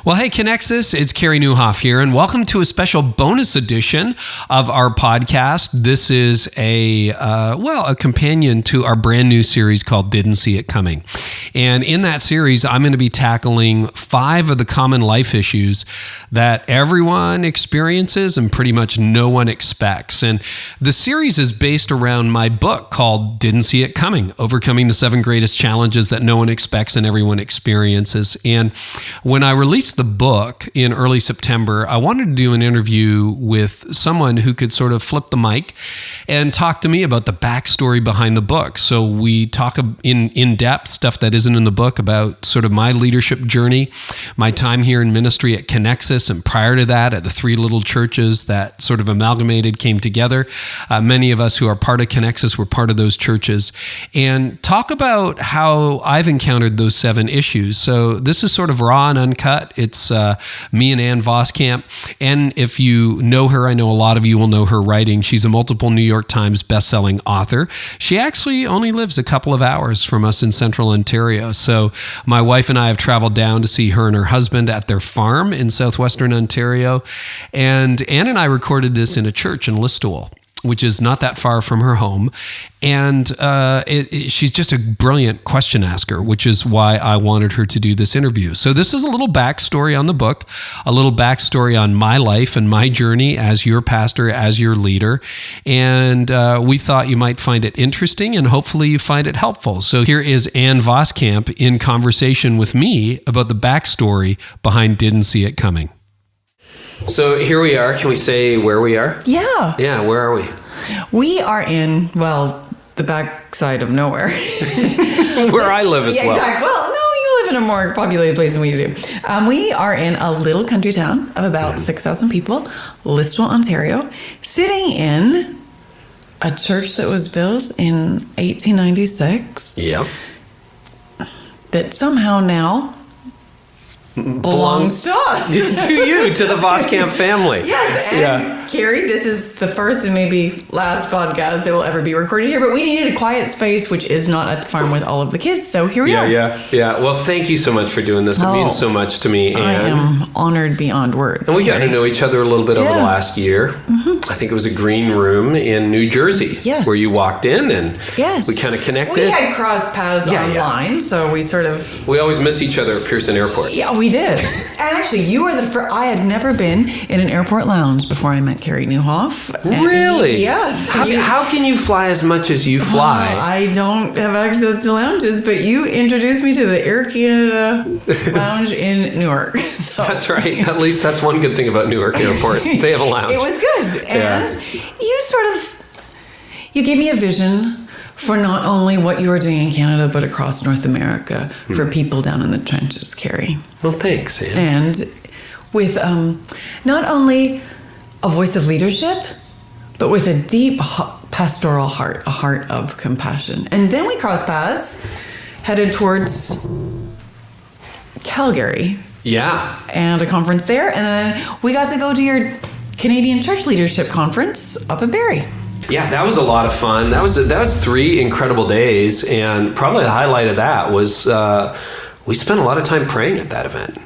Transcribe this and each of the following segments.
Well, hey, Connexus, it's Carey Nieuwhof here, and welcome to a special bonus edition of our podcast. This is a companion to our brand new series called Didn't See It Coming. And in that series, I'm going to be tackling 5 of the common life issues that everyone experiences and pretty much no one expects. And the series is based around my book called Didn't See It Coming, Overcoming the 7 Greatest Challenges That No One Expects and Everyone Experiences. And when I released the book in early September, I wanted to do an interview with someone who could sort of flip the mic and talk to me about the backstory behind the book. So we talk in depth stuff that isn't in the book about sort of my leadership journey, my time here in ministry at Connexus, and prior to that at the 3 little churches that sort of amalgamated, came together. Many of us who are part of Connexus were part of those churches, and talk about how I've encountered those 7 issues. So this is sort of raw and uncut. It's me and Ann Voskamp. And if you know her, I know a lot of you will know her writing. She's a multiple New York Times bestselling author. She actually only lives a couple of hours from us in central Ontario. So my wife and I have traveled down to see her and her husband at their farm in southwestern Ontario. And Ann and I recorded this in a church in Listowel, which is not that far from her home. And she's just a brilliant question asker, which is why I wanted her to do this interview. So this is a little backstory on the book, a little backstory on my life and my journey as your pastor, as your leader. And we thought you might find it interesting, and hopefully you find it helpful. So here is Ann Voskamp in conversation with me about the backstory behind Didn't See It Coming. So here we are. Can we say where we are? Yeah. Yeah, where are we? We are in, the backside of nowhere. Where I live as well. Exactly. Well, no, you live in a more populated place than we do. We are in a little country town of about 6,000 people, Listowel, Ontario, sitting in a church that was built in 1896. Yeah. That somehow now belongs to us. To you, to the Voskamp family. Yes, and Carey, this is the first and maybe last podcast that will ever be recorded here, but we needed a quiet space, which is not at the farm with all of the kids, so here we are. Yeah. Well, thank you so much for doing this. It means so much to me. I am honored beyond words. And we got to know each other a little bit over the last year. Mm-hmm. I think it was a green room in New Jersey where you walked in and we kind of connected. We had crossed paths online, so we sort of... We always miss each other at Pearson Airport. Yeah, we did. And actually, you were the first... I had never been in an airport lounge before I met Carey Nieuwhof. Really? Yes. How can you fly as much as you fly? I don't have access to lounges, but you introduced me to the Air Canada lounge in Newark. So. That's right. At least that's one good thing about Newark Airport. They have a lounge. It was good. And you gave me a vision for not only what you are doing in Canada, but across North America for people down in the trenches, Carey. Well, thanks, Ann. And with not only a voice of leadership, but with a deep pastoral heart, a heart of compassion. And then we crossed paths, headed towards Calgary. Yeah. And a conference there. And then we got to go to your Canadian Church Leadership Conference up in Barrie. Yeah, that was a lot of fun. That was 3 incredible days, and probably the highlight of that was we spent a lot of time praying at that event,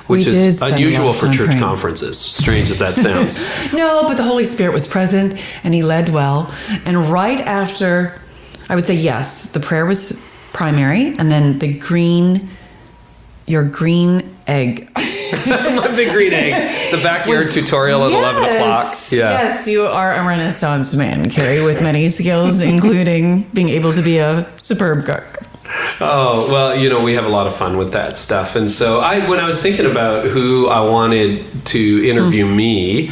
which is unusual for church conferences, strange as that sounds. No, but the Holy Spirit was present, and He led well. And right after, I would say yes, the prayer was primary, and then your green egg. The green egg. The backyard tutorial at 11 o'clock. Yeah. Yes, you are a Renaissance man, Carey, with many skills, including being able to be a superb cook. Oh, well, we have a lot of fun with that stuff. And so when I was thinking about who I wanted to interview me,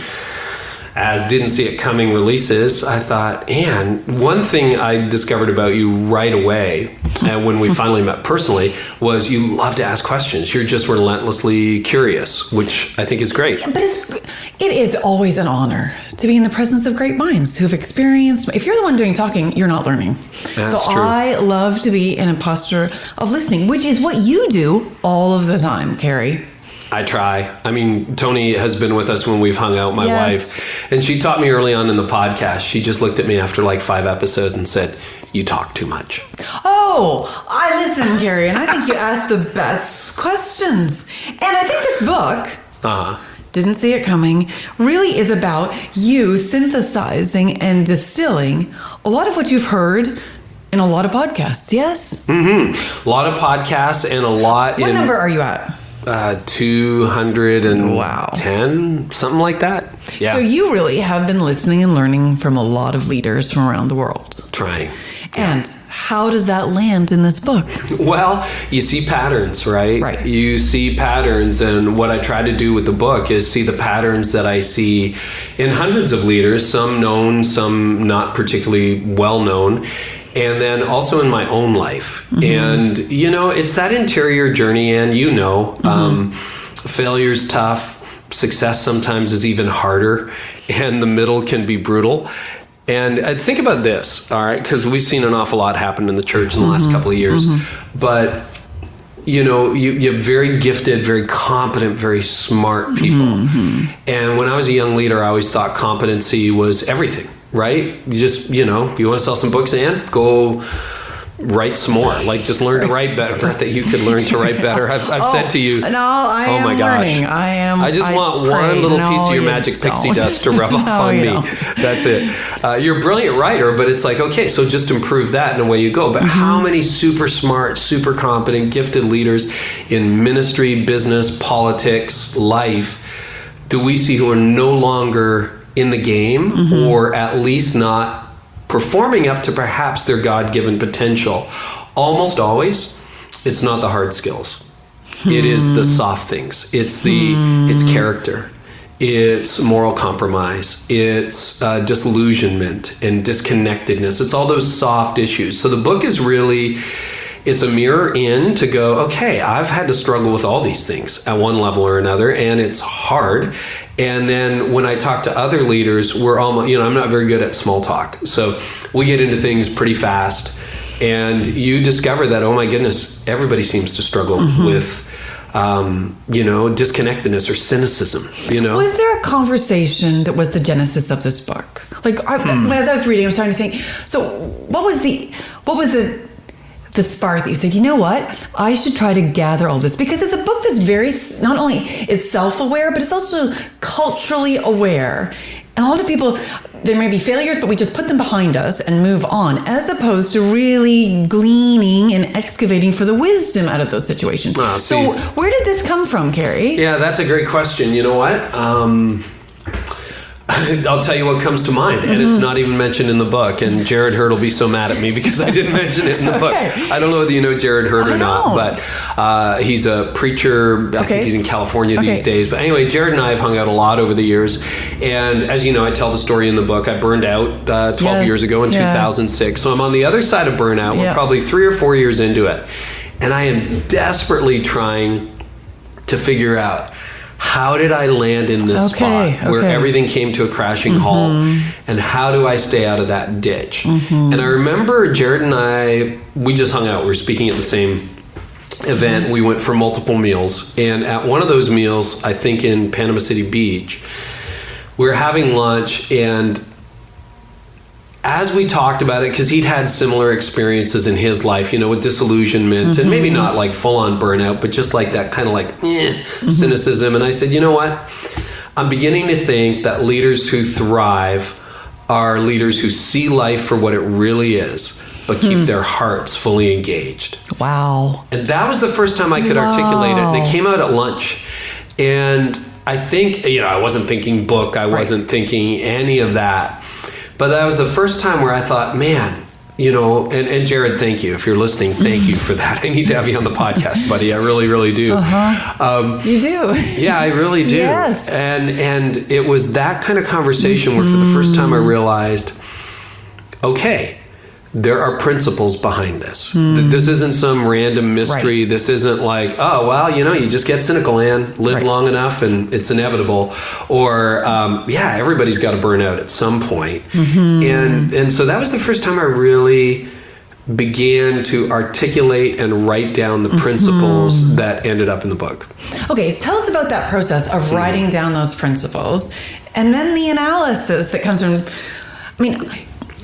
as Didn't See It Coming releases, I thought, Ann, one thing I discovered about you right away, and when we finally met personally, was you love to ask questions. You're just relentlessly curious, which I think is great. But it is always an honor to be in the presence of great minds who have experienced. If you're the one doing talking, you're not learning. That's so true. I love to be in a posture of listening, which is what you do all of the time, Carey. I try. I mean, Tony has been with us when we've hung out, my wife, and she taught me early on in the podcast. She just looked at me after like 5 episodes and said, you talk too much. Oh, I listen, Carey, and I think you ask the best questions. And I think this book, Didn't See It Coming, really is about you synthesizing and distilling a lot of what you've heard in a lot of podcasts, yes? Mm-hmm. A lot of podcasts and a lot What number are you at? 210, something like that. Yeah. So you really have been listening and learning from a lot of leaders from around the world. Trying. And how does that land in this book? Well, you see patterns, right? Right. You see patterns, and what I try to do with the book is see the patterns that I see in hundreds of leaders, some known, some not particularly well known, and then also in my own life. Mm-hmm. And, it's that interior journey, and failure's tough, success sometimes is even harder, and the middle can be brutal. And think about this, all right, because we've seen an awful lot happen in the church in the last couple of years. But, you have very gifted, very competent, very smart people. And when I was a young leader, I always thought competency was everything, right? You just, you want to sell some books, Ann? Go write some more. Like, just learn to write better. Not that you could learn to write better. I've said to you, I my gosh, learning. I just want one little piece of your magic pixie dust to rub off on me. That's it. You're a brilliant writer, but it's like, okay, so just improve that and away you go. But how many super smart, super competent, gifted leaders in ministry, business, politics, life do we see who are no longer in the game, or at least not performing up to perhaps their God-given potential? Almost always, it's not the hard skills. It is the soft things. It's it's character. It's moral compromise. It's disillusionment and disconnectedness. It's all those soft issues. So the book is really, it's a mirror in to go, okay, I've had to struggle with all these things at one level or another, and it's hard. And then when I talk to other leaders, we're almost, I'm not very good at small talk. So we get into things pretty fast, and you discover that, oh my goodness, everybody seems to struggle with, disconnectedness or cynicism, Was there a conversation that was the genesis of this book? Like, as I was reading, I was starting to think, so what was the spark that you said, you know what, I should try to gather all this? Because it's a book that's very, not only is self-aware, but it's also culturally aware. And a lot of people, there may be failures, but we just put them behind us and move on, as opposed to really gleaning and excavating for the wisdom out of those situations. So where did this come from, Carey? Yeah, that's a great question. You know what? I'll tell you what comes to mind, and it's not even mentioned in the book. And Jared Hurd will be so mad at me because I didn't mention it in the book. I don't know whether you know Jared Hurd or not, but he's a preacher. I think he's in California these days. But anyway, Jared and I have hung out a lot over the years. And as you know, I tell the story in the book. I burned out 12 years ago in 2006. So I'm on the other side of burnout. We're probably 3 or 4 years into it. And I am desperately trying to figure out, how did I land in this spot where everything came to a crashing halt, and how do I stay out of that ditch? And I remember Jared and I, we just hung out. We were speaking at the same event. We went for multiple meals. And at one of those meals, I think in Panama City Beach, we were having lunch, and as we talked about it, because he'd had similar experiences in his life, with disillusionment, and maybe not like full-on burnout, but just like that kind of cynicism. And I said, you know what? I'm beginning to think that leaders who thrive are leaders who see life for what it really is, but keep their hearts fully engaged. Wow. And that was the first time I could articulate it. And it came out at lunch. And I think, I wasn't thinking book. I wasn't thinking any of that. But that was the first time where I thought, man, and Jared, thank you. If you're listening, thank you for that. I need to have you on the podcast, buddy. I really, really do. You do. Yeah, I really do. Yes. And it was that kind of conversation where for the first time I realized, okay, there are principles behind this. This isn't some random mystery. This isn't like, oh, well, you just get cynical and live long enough and it's inevitable. Or, everybody's got to burn out at some point. And so that was the first time I really began to articulate and write down the principles that ended up in the book. Okay, so tell us about that process of writing down those principles and then the analysis that comes from,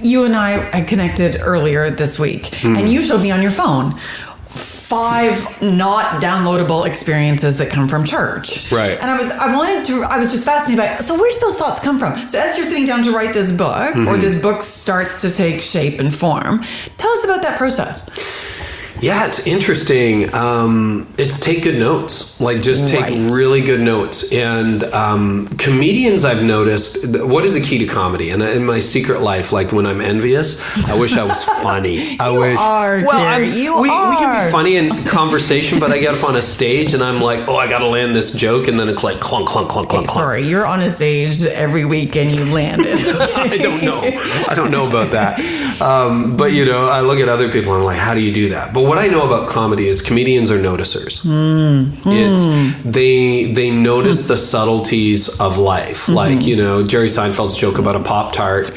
you and I connected earlier this week, and you showed me on your phone 5 not downloadable experiences that come from church. Right. And I was just fascinated by, so where did those thoughts come from? So as you're sitting down to write this book, or this book starts to take shape and form, tell us about that process. Yeah, it's interesting. It's take good notes. Like, just take really good notes. And comedians, I've noticed, what is the key to comedy? And in my secret life, like when I'm envious, I wish I was funny. You can be funny in conversation, but I get up on a stage and I'm like, I got to land this joke. And then it's like clunk, clunk, clunk, clunk, clunk. Sorry, you're on a stage every week and you land it. I don't know about that. But, I look at other people and I'm like, how do you do that? But what I know about comedy is comedians are noticers. It's they notice the subtleties of life. Like, Jerry Seinfeld's joke about a Pop-Tart,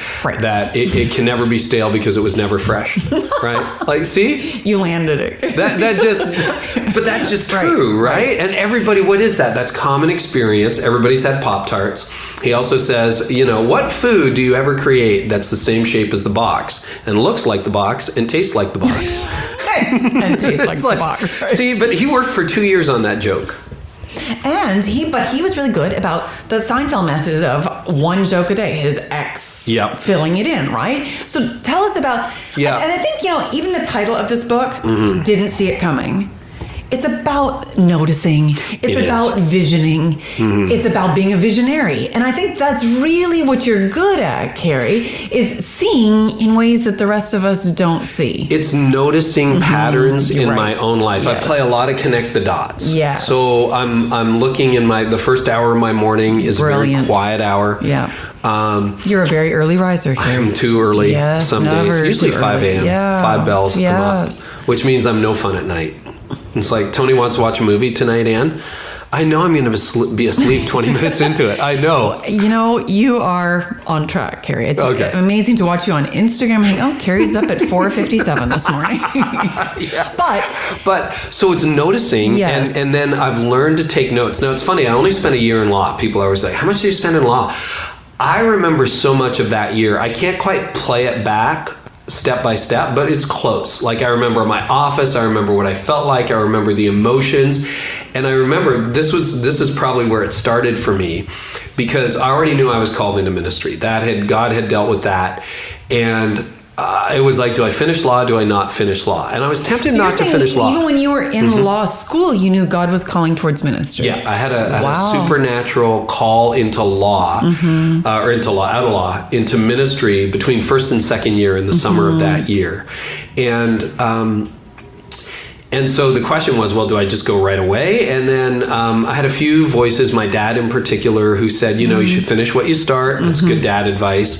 that it can never be stale because it was never fresh. Right? Like, see? You landed it. But that's just true, right? And everybody, what is that? That's common experience. Everybody's had Pop-Tarts. He also says, what food do you ever create that's the same shape as the box and looks like the box and tastes like the box? And tastes like the box. Right? See, but he worked for 2 years on that joke. And he was really good about the Seinfeld method of one joke a day, his ex filling it in, right? So tell us about, and I think, even the title of this book, Didn't See It Coming. It's about noticing. It's about visioning. It's about being a visionary. And I think that's really what you're good at, Carey, is seeing in ways that the rest of us don't see. It's noticing patterns in my own life. Yes. I play a lot of connect the dots. Yes. So I'm looking in the first hour of my morning is a very quiet hour. Yeah. You're a very early riser, Carey. I'm too early some days. Usually 5 a.m. Yeah. 5 bells come up, which means I'm no fun at night. It's like, Tony wants to watch a movie tonight, Ann. I know I'm going to be asleep 20 minutes into it. I know. You are on track, Carey. It's amazing to watch you on Instagram. Carey's up at 4:57 this morning. But so it's noticing, and then I've learned to take notes. Now, it's funny. I only spent a year in law. People are always like, how much do you spend in law? I remember so much of that year. I can't quite play it back step by step, but it's close. Like, I remember my office, I remember what I felt like, I remember the emotions, and I remember this is probably where it started for me, because I already knew I was called into ministry. God had dealt with that, and it was like, do I finish law? Do I not finish law? And I was tempted not to finish law. Even when you were in law school, you knew God was calling towards ministry. Yeah, I had a supernatural call into law, or into law, out of law, into ministry between first and second year in the summer of that year. And so the question was, well, do I just go right away? And then I had a few voices, my dad in particular, who said, you should finish what you start. That's good dad advice.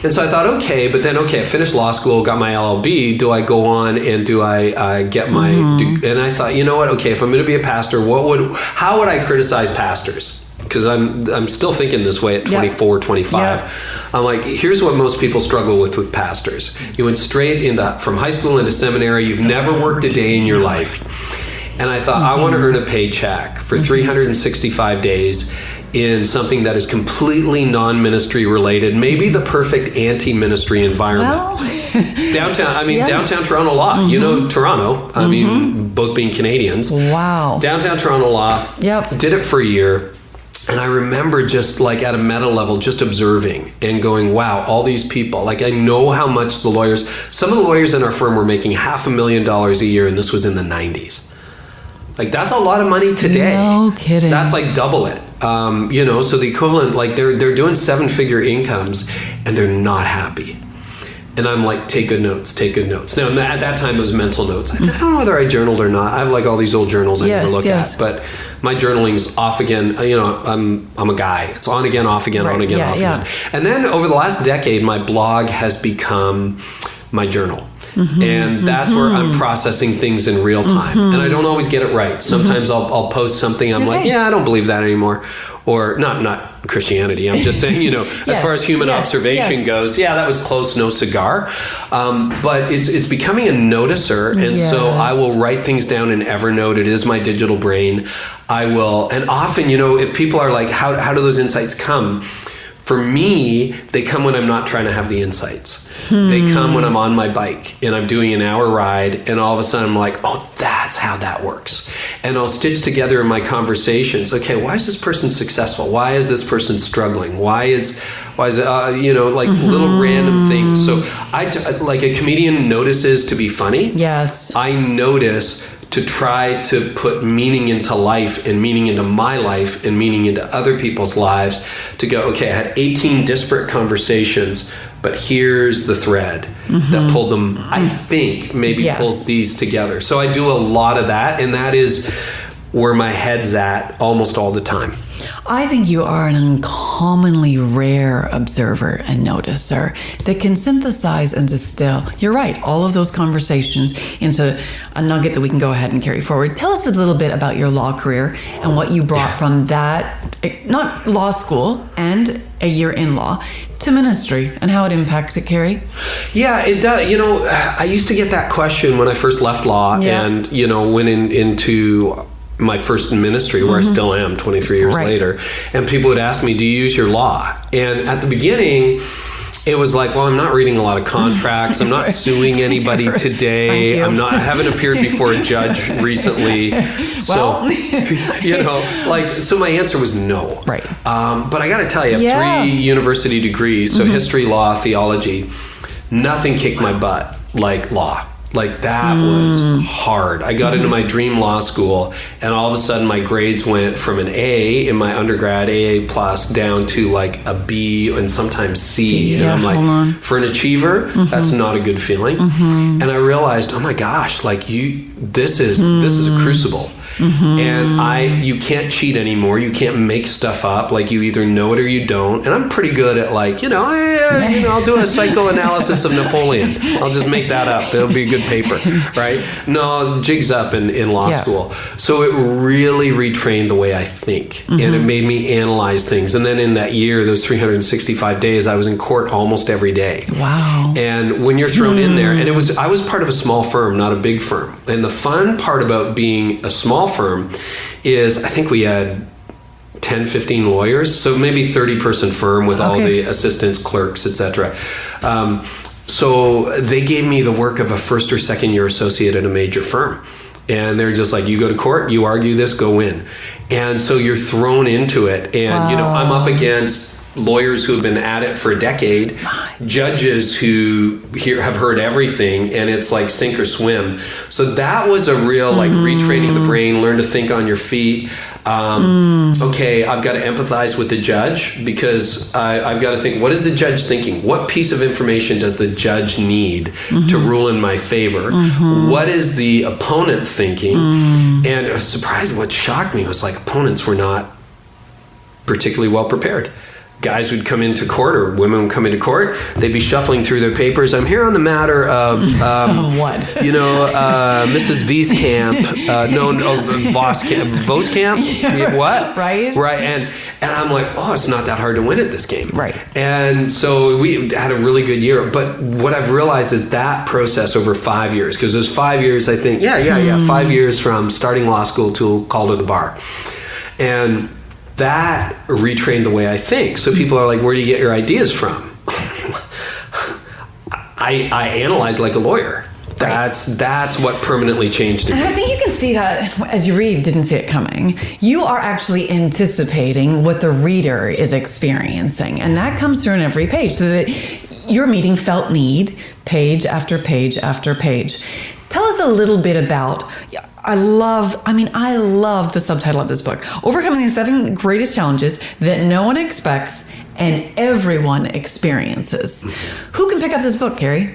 And so I thought, I finished law school, got my LLB. Do I go on and do I get my... And I thought, you know what? Okay, if I'm going to be a pastor, how would I criticize pastors? Because I'm still thinking this way at 24, 25. I'm like, here's what most people struggle with pastors. You went straight from high school into seminary. You've never worked a day in your life. And I thought, I want to earn a paycheck for 365 days in something that is completely non-ministry related, maybe the perfect anti-ministry environment. Downtown Toronto law. You know Toronto. I mean, both being Canadians. Wow. Downtown Toronto law. Yep. Did it for a year. And I remember just like at a meta level, just observing and going, wow, all these people, like I know how much some of the lawyers in our firm were making $500,000 a year, and this was in the 90s. Like, that's a lot of money today. No kidding. That's like double it. So the equivalent, like they're doing 7-figure incomes and they're not happy. And I'm like, take good notes. Now, at that time, it was mental notes. I don't know whether I journaled or not. I have like all these old journals I never look at. But my journaling's off again. I'm a guy. It's on again, off again, on again, off again. And then over the last decade, my blog has become my journal. And that's where I'm processing things in real time. And I don't always get it right. Sometimes I'll post something, I'm like, I don't believe that anymore. Or not Christianity. I'm just saying, as far as human observation goes, that was close, no cigar. But it's becoming a noticer. And so I will write things down in Evernote. It is my digital brain. I will. And often, if people are like, how do those insights come? For me, they come when I'm not trying to have the insights. They come when I'm on my bike and I'm doing an hour ride, and all of a sudden I'm like, oh, that's how that works. And I'll stitch together in my conversations, okay, why is this person successful? Why is this person struggling? Why is it, little random things. So like a comedian notices to be funny. Yes. I notice to try to put meaning into life and meaning into my life and meaning into other people's lives, to go, okay, I had 18 disparate conversations, but here's the thread that pulled them, I think, maybe pulls these together. So I do a lot of that, and that is where my head's at almost all the time. I think you are an uncommonly rare observer and noticer that can synthesize and distill, you're right, all of those conversations into a nugget that we can go ahead and carry forward. Tell us a little bit about your law career and what you brought from that, not law school and a year in law, to ministry, and how it impacted Carey. Yeah, it does. I used to get that question when I first left law and, went into my first ministry, where I still am 23 years later, and people would ask me, do you use your law? And at the beginning, it was like, well, I'm not reading a lot of contracts. I'm not suing anybody today. I haven't appeared before a judge recently. So, so my answer was no. Right. But I got to tell you, I have 3 university degrees, so history, law, theology. Nothing kicked my butt like law. Like, that was hard. I got into my dream law school, and all of a sudden my grades went from an A in my undergrad, AA plus, down to like a B and sometimes C. And I'm like, for an achiever, that's not a good feeling. And I realized, oh my gosh, like this is a crucible. And you can't cheat anymore. You can't make stuff up. Like, you either know it or you don't. And I'm pretty good at I'll do a psychoanalysis of Napoleon. I'll just make that up. It'll be a good paper, right? No, jig's up in law school. So it really retrained the way I think, and it made me analyze things. And then in that year, those 365 days, I was in court almost every day. Wow. And when you're thrown in there, and I was part of a small firm, not a big firm. And the fun part about being a small firm is, I think we had 10, 15 lawyers, so maybe 30-person firm with all the assistants, clerks, etc. So they gave me the work of a first or second year associate at a major firm. And they're just like, you go to court, you argue this, go win. And so you're thrown into it. And, I'm up against lawyers who have been at it for a decade, judges who have heard everything, and it's like sink or swim. So that was a real retraining the brain, learn to think on your feet. Okay, I've got to empathize with the judge, because I've got to think, what is the judge thinking? What piece of information does the judge need to rule in my favor? What is the opponent thinking? And I was surprised. What shocked me was, like, opponents were not particularly well prepared. Guys would come into court, or women would come into court. They'd be shuffling through their papers. I'm here on the matter of what? Mrs. Voskamp. Yeah, what? Right. And I'm like, oh, it's not that hard to win at this game. Right. And so we had a really good year. But what I've realized is that process over 5 years, because there's 5 years, I think, 5 years from starting law school to call to the bar. And that retrained the way I think. So people are like, where do you get your ideas from? I analyze like a lawyer. That's what permanently changed it. And I think you can see that as you read Didn't See It Coming. You are actually anticipating what the reader is experiencing. And that comes through in every page. So that you're meeting felt need, page after page after page. Tell us a little bit about, I love the subtitle of this book, Overcoming the 7 Greatest Challenges That No One Expects and Everyone Experiences. Who can pick up this book, Carey?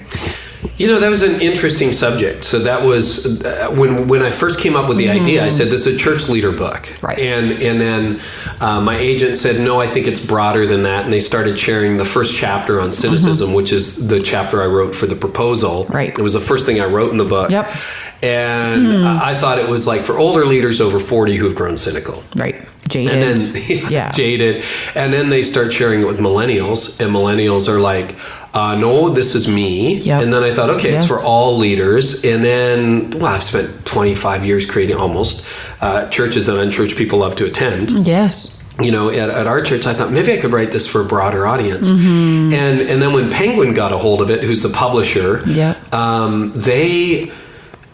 That was an interesting subject. So that was when I first came up with the idea. I said, this is a church leader book. Right. And then my agent said, no, I think it's broader than that. And they started sharing the first chapter on cynicism, which is the chapter I wrote for the proposal. Right. It was the first thing I wrote in the book. Yep. And I thought it was like for older leaders over 40 who have grown cynical. Right. Jaded. And then, jaded. And then they start sharing it with millennials. And millennials are like, no, this is me. Yep. And then I thought, okay, it's for all leaders. And then, I've spent 25 years creating almost churches that unchurched people love to attend. Yes. at our church, I thought maybe I could write this for a broader audience. And then when Penguin got a hold of it, who's the publisher,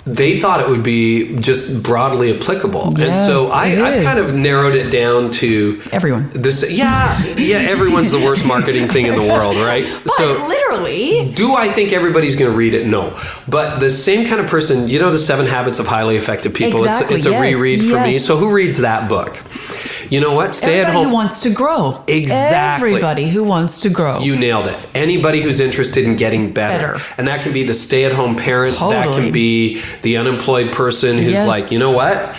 they thought it would be just broadly applicable. Yes, and so I've kind of narrowed it down to everyone. Everyone's the worst marketing thing in the world, right? But literally. Do I think everybody's going to read it? No. But the same kind of person, the 7 Habits of Highly Effective People, exactly, it's a reread for me. So who reads that book? You know what? Stay at home. Everybody who wants to grow. Exactly. Everybody who wants to grow. You nailed it. Anybody who's interested in getting better. And that can be the stay-at-home parent. Totally. That can be the unemployed person who's like, you know what?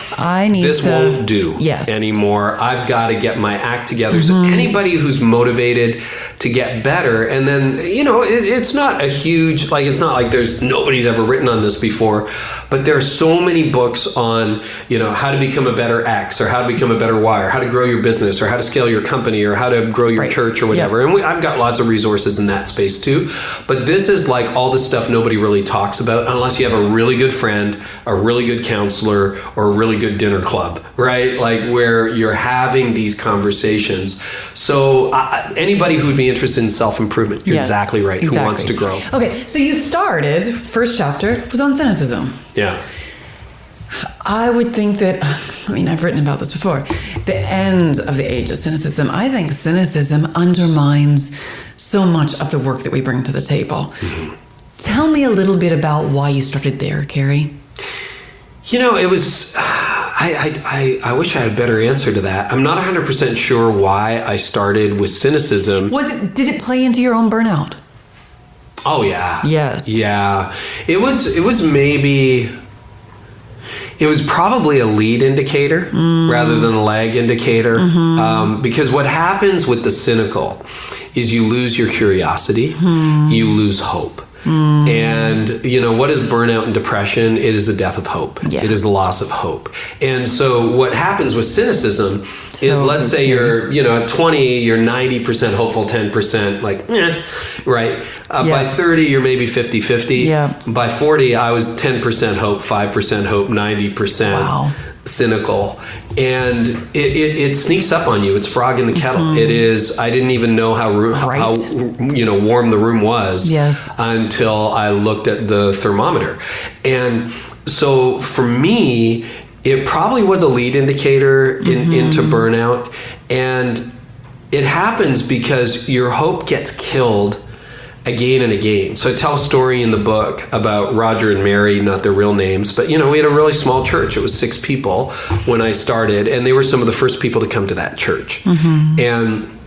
This won't do anymore. I've got to get my act together. So anybody who's motivated to get better, and then, it's not a huge, it's not like nobody's ever written on this before, but there are so many books on, how to become a better X, or how to become a better Y, or how to grow your business, or how to scale your company, or how to grow your church, or whatever. And I've got lots of resources in that space too. But this is like all the stuff nobody really talks about unless you have a really good friend, a really good counselor, or a really good dinner club, right? Like where you're having these conversations. So anybody who'd be interested in self-improvement, you're exactly right, who wants to grow. Okay, so you started, first chapter was on cynicism. Yeah. I would think that, I've written about this before, the end of the age of cynicism. I think cynicism undermines so much of the work that we bring to the table. Tell me a little bit about why you started there, Carey. It was, I wish I had a better answer to that. I'm not 100% sure why I started with cynicism. Did it play into your own burnout? Oh, yeah. Yes. Yeah. It was probably a lead indicator rather than a lag indicator. Because what happens with the cynical is you lose your curiosity, you lose hope. And, what is burnout and depression? It is the death of hope. Yeah. It is the loss of hope. And so what happens with cynicism is, let's say you're, at 20, you're 90% hopeful, 10% right? By 30, you're maybe 50-50. Yeah. By 40, I was 10% hope, 5% hope, 90% cynical. And it sneaks up on you. It's frog in the kettle. It is. I didn't even know how warm the room was until I looked at the thermometer. And so for me, it probably was a lead indicator into burnout. And it happens because your hope gets killed again and again. So I tell a story in the book about Roger and Mary, not their real names, but we had a really small church. It was 6 people when I started, and they were some of the first people to come to that church. And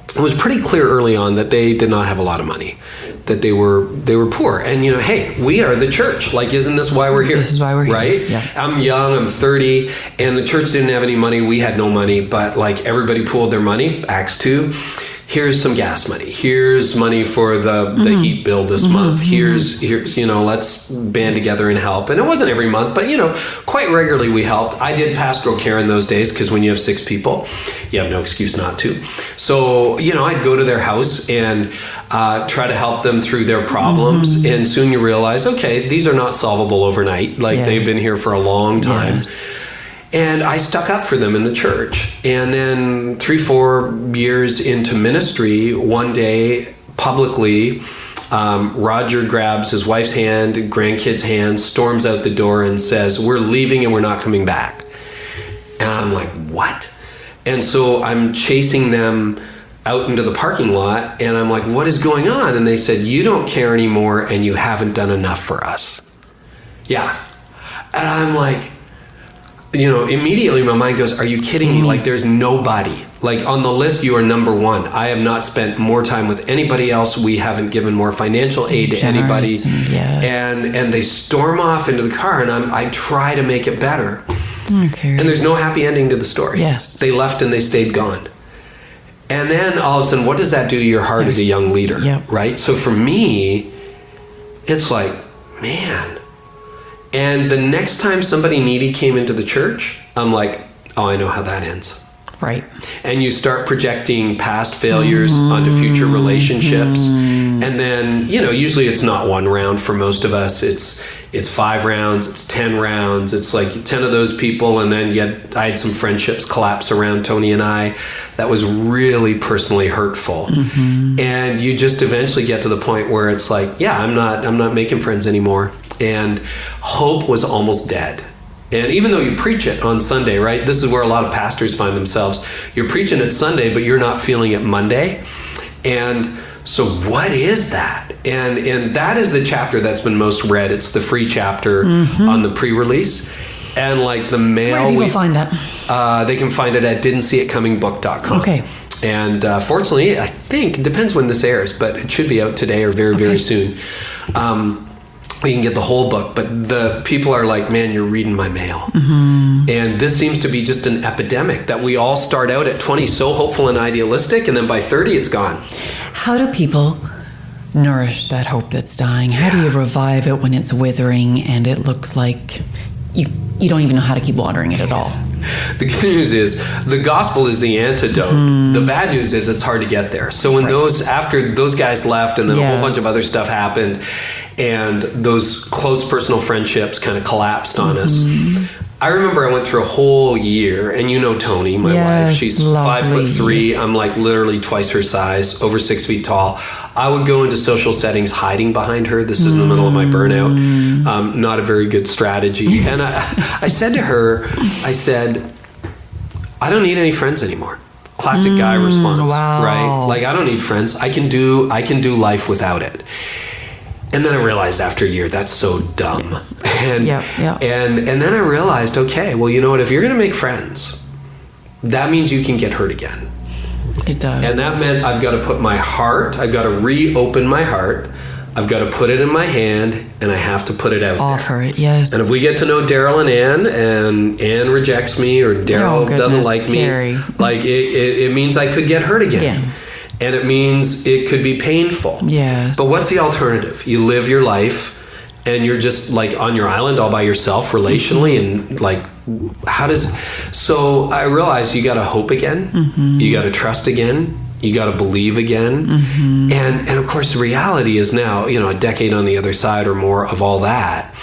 it was pretty clear early on that they did not have a lot of money, that they were poor. And hey, we are the church. Isn't this why we're here? This is why we're here, right? Yeah. I'm young, I'm 30, and the church didn't have any money. We had no money, but everybody pooled their money. Acts 2. Here's some gas money. Here's money for the heat bill this month. Here's let's band together and help. And it wasn't every month, but quite regularly we helped. I did pastoral care in those days because when you have 6 people, you have no excuse not to. So I'd go to their house and try to help them through their problems. And soon you realize, okay, these are not solvable overnight. They've been here for a long time. And I stuck up for them in the church. And then 3-4 years into ministry, one day, publicly, Roger grabs his wife's hand, grandkid's hand, storms out the door and says, "We're leaving and we're not coming back." And I'm like, what? And so I'm chasing them out into the parking lot, and I'm like, what is going on? And they said, "You don't care anymore, and you haven't done enough for us." Yeah. And I'm like, immediately my mind goes, are you kidding me? There's nobody. On the list, you are number 1. I have not spent more time with anybody else. We haven't given more financial aid to anybody. And they storm off into the car, and I try to make it better. Okay. And there's no happy ending to the story. Yes. They left and they stayed gone. And then all of a sudden, what does that do to your heart as a young leader? Right? So for me, it's like, man. And the next time somebody needy came into the church, I'm like, oh, I know how that ends. Right. And you start projecting past failures onto future relationships. And then, usually it's not one round for most of us. It's it's 5 rounds, it's 10 rounds, it's like 10 of those people, and then yet I had some friendships collapse around Tony and I. That was really personally hurtful. And you just eventually get to the point where it's like, yeah, I'm not making friends anymore. And hope was almost dead. And even though you preach it on Sunday, right? This is where a lot of pastors find themselves. You're preaching it Sunday, but you're not feeling it Monday. And so what is that? And that is the chapter that's been most read. It's the free chapter on the pre-release. And like the mail... Where do people find that? They can find it at didn'tseeitcomingbook.com. Okay. And fortunately, I think, it depends when this airs, but it should be out today or very soon. You can get the whole book, but the people are like, man, you're reading my mail. And this seems to be just an epidemic that we all start out at 20 so hopeful and idealistic, and then by 30 it's gone. How do people nourish that hope that's dying? How do you revive it when it's withering and it looks like you don't even know how to keep watering it at all? The good news is the gospel is the antidote. The bad news is it's hard to get there. So when after those guys left and then a whole bunch of other stuff happened and those close personal friendships kind of collapsed on us, I remember I went through a whole year, and you know Tony, my wife, she's lovely. 5'3". I'm like literally twice her size, over 6 feet tall. I would go into social settings hiding behind her. This is in the middle of my burnout. Not a very good strategy. And I said to her, I said, I don't need any friends anymore. Classic guy response, right? Like, I don't need friends. I can do life without it. And then I realized after a year, that's so dumb. And then I realized, okay, well, you know what? If you're going to make friends, that means you can get hurt again. It does. And that meant I've got to put my heart, I've got to reopen my heart, I've got to put it in my hand, and I have to put it out Offer it, yes. And if we get to know Daryl and Ann, and Ann rejects me, or Daryl doesn't like me, Carey. like it means I could get hurt again. And it means it could be painful. Yes. But what's the alternative? You live your life and you're just like on your island all by yourself relationally, and like, so I realized you got to hope again. You got to trust again. You got to believe again. And of course the reality is now, a decade on the other side or more of all that,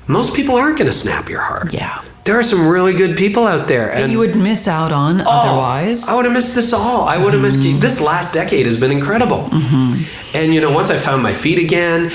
most people aren't going to snap your heart. Yeah. There are some really good people out there. And that you would miss out on otherwise. I would have missed this all. I would have missed... This last decade has been incredible. And, once I found my feet again,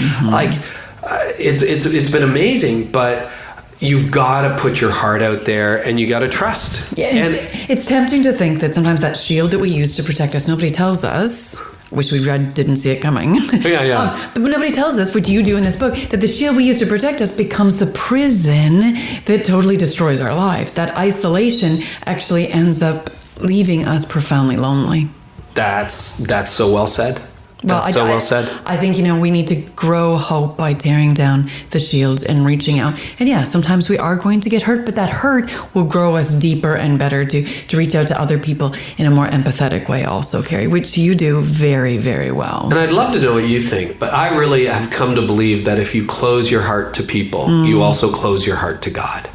it's been amazing. But you've got to put your heart out there and you got to trust. Yeah, it's tempting to think that sometimes that shield that we use to protect us, nobody tells us... which we read, didn't see it coming. But nobody tells us, what you do in this book, that the shield we use to protect us becomes the prison that totally destroys our lives. That isolation actually ends up leaving us profoundly lonely. That's so well said. Well said. I think, we need to grow hope by tearing down the shields and reaching out. And yeah, sometimes we are going to get hurt, but that hurt will grow us deeper and better to reach out to other people in a more empathetic way also, Carey, which you do very, very well. And I'd love to know what you think, but I really have come to believe that if you close your heart to people, you also close your heart to God.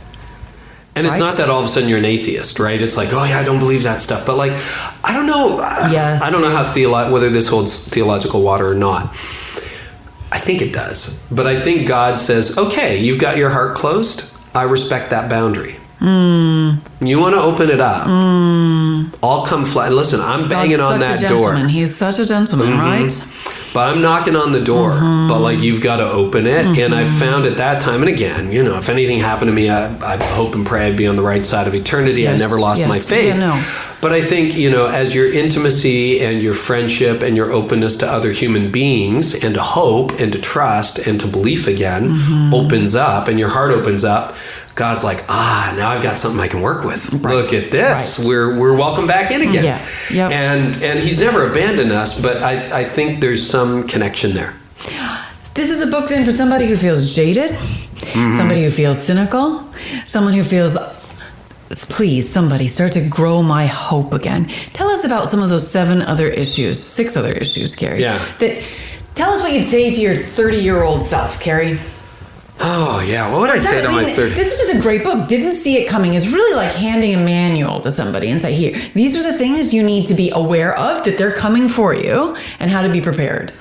And it's not that all of a sudden you're an atheist, right? It's like, oh yeah, I don't believe that stuff. But like, I don't know. Yes. I don't know how whether this holds theological water or not. I think it does. But I think God says, okay, you've got your heart closed. I respect that boundary. You want to open it up. I'll come flat. Listen, I'm banging on that door. He's such a gentleman, right? But I'm knocking on the door. But like, you've got to open it. And I found at that time, and again, if anything happened to me, I hope and pray I'd be on the right side of eternity. I never lost my faith. But I think, as your intimacy and your friendship and your openness to other human beings and to hope and to trust and to belief again opens up, and your heart opens up, God's like, now I've got something I can work with. Right. Look at this. Right. We're welcome back in again. Yeah. Yep. And he's never abandoned us, but I think there's some connection there. This is a book then for somebody who feels jaded, somebody who feels cynical, someone who feels, please, somebody start to grow my hope again. Tell us about some of those 6 other issues, Carey. Yeah. Tell us what you'd say to your 30-year-old self, Carey. Oh, yeah. What would I say to my 30? This is just a great book. Didn't See It Coming is really like handing a manual to somebody and say, here, these are the things you need to be aware of, that they're coming for you, and how to be prepared.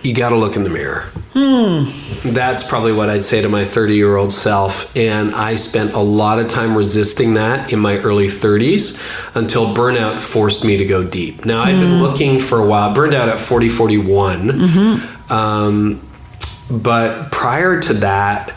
You got to look in the mirror. That's probably what I'd say to my 30-year-old self. And I spent a lot of time resisting that in my early 30s until burnout forced me to go deep. Now, I'd been looking for a while, burned out at 41. But prior to that,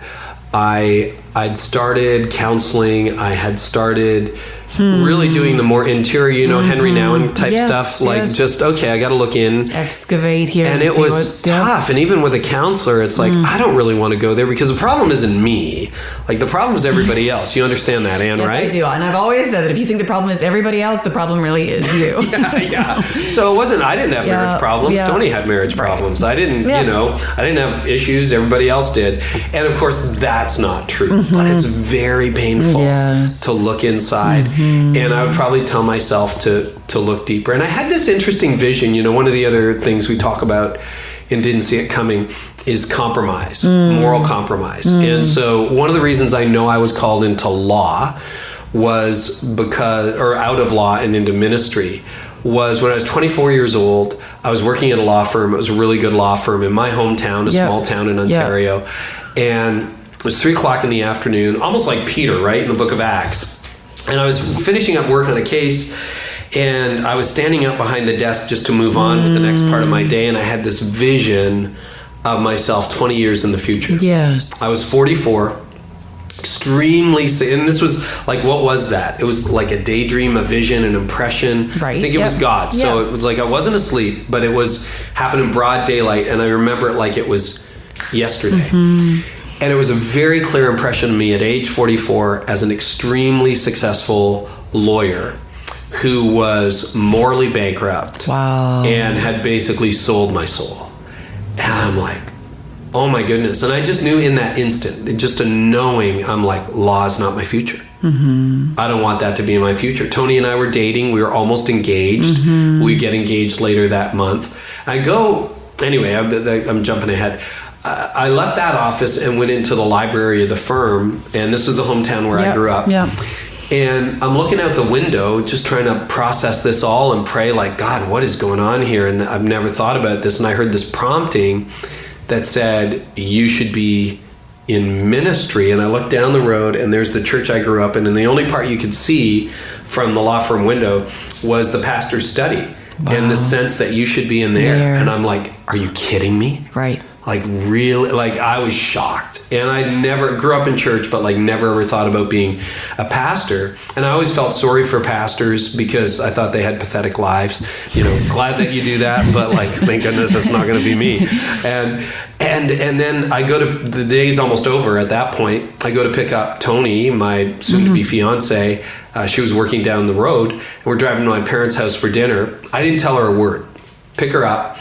I'd started counseling. I had started really doing the more interior, Henry Nouwen type stuff. Like just, okay, I got to look in. Excavate here. And it was tough. And even with a counselor, it's like, I don't really want to go there because the problem isn't me. Like the problem is everybody else. You understand that, Ann, right? Yes, I do. And I've always said that if you think the problem is everybody else, the problem really is you. yeah. So it wasn't, I didn't have marriage problems. Yeah. Tony had marriage problems. I didn't, I didn't have issues. Everybody else did. And of course, that's not true. But it's very painful to look inside. And I would probably tell myself to look deeper. And I had this interesting vision. One of the other things we talk about and Didn't See It Coming is compromise, moral compromise. And so one of the reasons I know I was called into law out of law and into ministry, was when I was 24 years old. I was working at a law firm. It was a really good law firm in my hometown, a small town in Ontario. And it was 3:00 in the afternoon, almost like Peter, right, in the book of Acts. And I was finishing up work on a case, and I was standing up behind the desk just to move on with the next part of my day, and I had this vision of myself 20 years in the future. Yes. I was 44, extremely sick, and this was like, what was that? It was like a daydream, a vision, an impression. Right. I think it was God. So it was like I wasn't asleep, but it was happened in broad daylight, and I remember it like it was yesterday. And it was a very clear impression of me at age 44 as an extremely successful lawyer who was morally bankrupt and had basically sold my soul. And I'm like, oh my goodness. And I just knew in that instant, just a knowing, I'm like, law is not my future. I don't want that to be my future. Tony and I were dating. We were almost engaged. We get engaged later that month. Anyway, I'm jumping ahead. I left that office and went into the library of the firm, and this was the hometown where I grew up. And I'm looking out the window, just trying to process this all and pray like, God, what is going on here? And I've never thought about this. And I heard this prompting that said, you should be in ministry. And I looked down the road, and there's the church I grew up in. And the only part you could see from the law firm window was the pastor's study. And the sense that you should be in there. And I'm like, are you kidding me? Right. Like really, like I was shocked. And I never grew up in church, but like never ever thought about being a pastor. And I always felt sorry for pastors because I thought they had pathetic lives. Glad that you do that, but like, thank goodness that's not going to be me. And then I go to, the day's almost over at that point. I go to pick up Tony, my soon-to-be fiance. She was working down the road, and we're driving to my parents' house for dinner. I didn't tell her a word. Pick her up.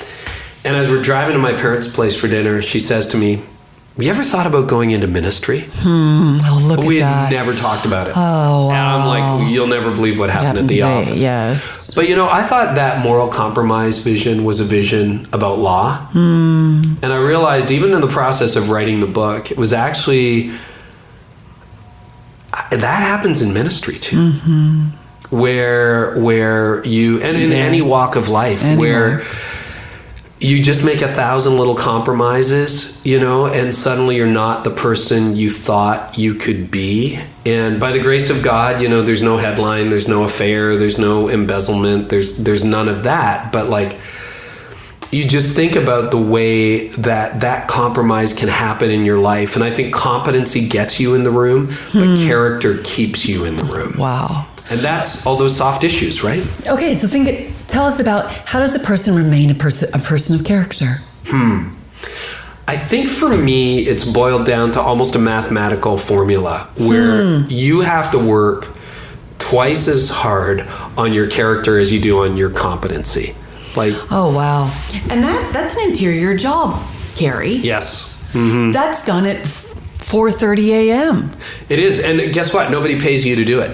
And as we're driving to my parents' place for dinner, she says to me, have you ever thought about going into ministry? We had never talked about it. Oh, wow. And I'm like, you'll never believe what happened at the office. Yes. But, I thought that moral compromise vision was a vision about law. And I realized even in the process of writing the book, it was actually, that happens in ministry too. Where you, and in any walk of life, where you just make 1,000 little compromises, and suddenly you're not the person you thought you could be. And by the grace of God, there's no headline, there's no affair, there's no embezzlement, there's none of that. But like, you just think about the way that compromise can happen in your life. And I think competency gets you in the room, but character keeps you in the room. Wow. And that's all those soft issues, right? Okay, so tell us about, how does a person remain a person of character? I think for me, it's boiled down to almost a mathematical formula where you have to work twice as hard on your character as you do on your competency. Like, oh, wow. And that's an interior job, Carey. Yes. That's done at 4:30 a.m. It is. And guess what? Nobody pays you to do it,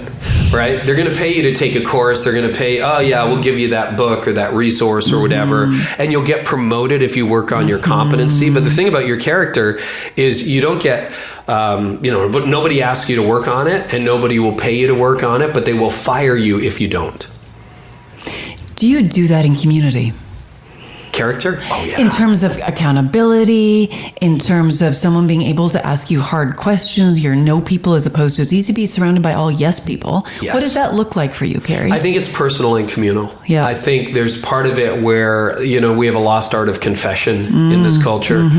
right? They're going to pay you to take a course. They're going to pay, oh yeah, we'll give you that book or that resource or whatever. And you'll get promoted if you work on your competency. But the thing about your character is you don't get, but nobody asks you to work on it and nobody will pay you to work on it, but they will fire you if you don't. Do you do that in community? Character? Oh, yeah. In terms of accountability, in terms of someone being able to ask you hard questions, your no people as opposed to it's easy to be surrounded by all yes people. Yes. What does that look like for you, Carey? I think it's personal and communal. Yeah. I think there's part of it where, we have a lost art of confession in this culture.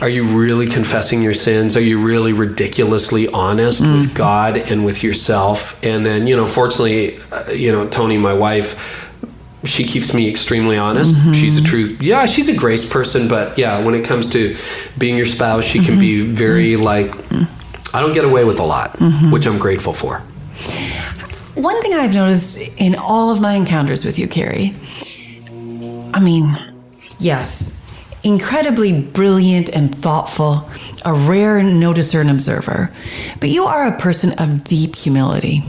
Are you really confessing your sins? Are you really ridiculously honest with God and with yourself? And then, fortunately, Tony, my wife, she keeps me extremely honest. She's a truth. Yeah, she's a grace person, but when it comes to being your spouse, she can be very I don't get away with a lot, which I'm grateful for. One thing I've noticed in all of my encounters with you, Carey, yes, incredibly brilliant and thoughtful, a rare noticer and observer, but you are a person of deep humility.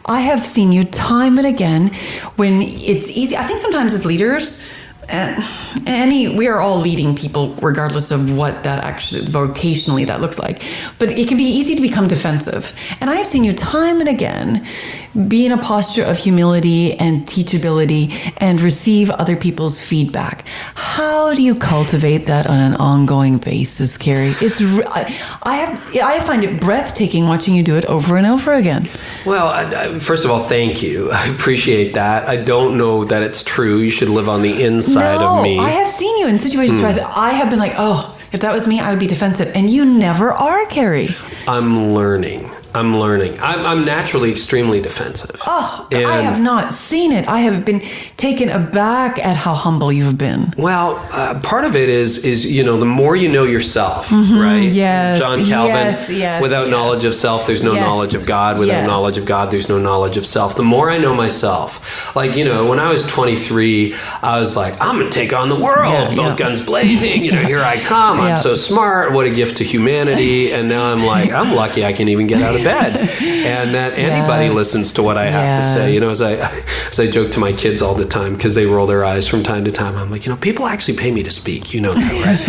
I have seen you time and again when it's easy. I think sometimes as leaders, we are all leading people regardless of what that actually vocationally that looks like, but it can be easy to become defensive. And I have seen you time and again be in a posture of humility and teachability and receive other people's feedback. How do you cultivate that on an ongoing basis, Carey? I find it breathtaking watching you do it over and over again. Well, first of all, thank you. I appreciate that. I don't know that it's true. You should live on the inside of me. I have seen you in situations where I have been like, if that was me, I would be defensive. And you never are, Carey. I'm learning. I'm naturally extremely defensive. I have not seen it. I have been taken aback at how humble you have been. Well, part of it is the more you know yourself, right? Yes. John Calvin, yes, without knowledge of self, there's no knowledge of God. Without knowledge of God, there's no knowledge of self. The more I know myself, when I was 23, I was like, I'm going to take on the world, both guns blazing, here I come. I'm so smart. What a gift to humanity. And now I'm like, I'm lucky I can even get out of bed and that anybody listens to what I have to say. As I joke to my kids all the time because they roll their eyes from time to time, I'm like, people actually pay me to speak, that, right?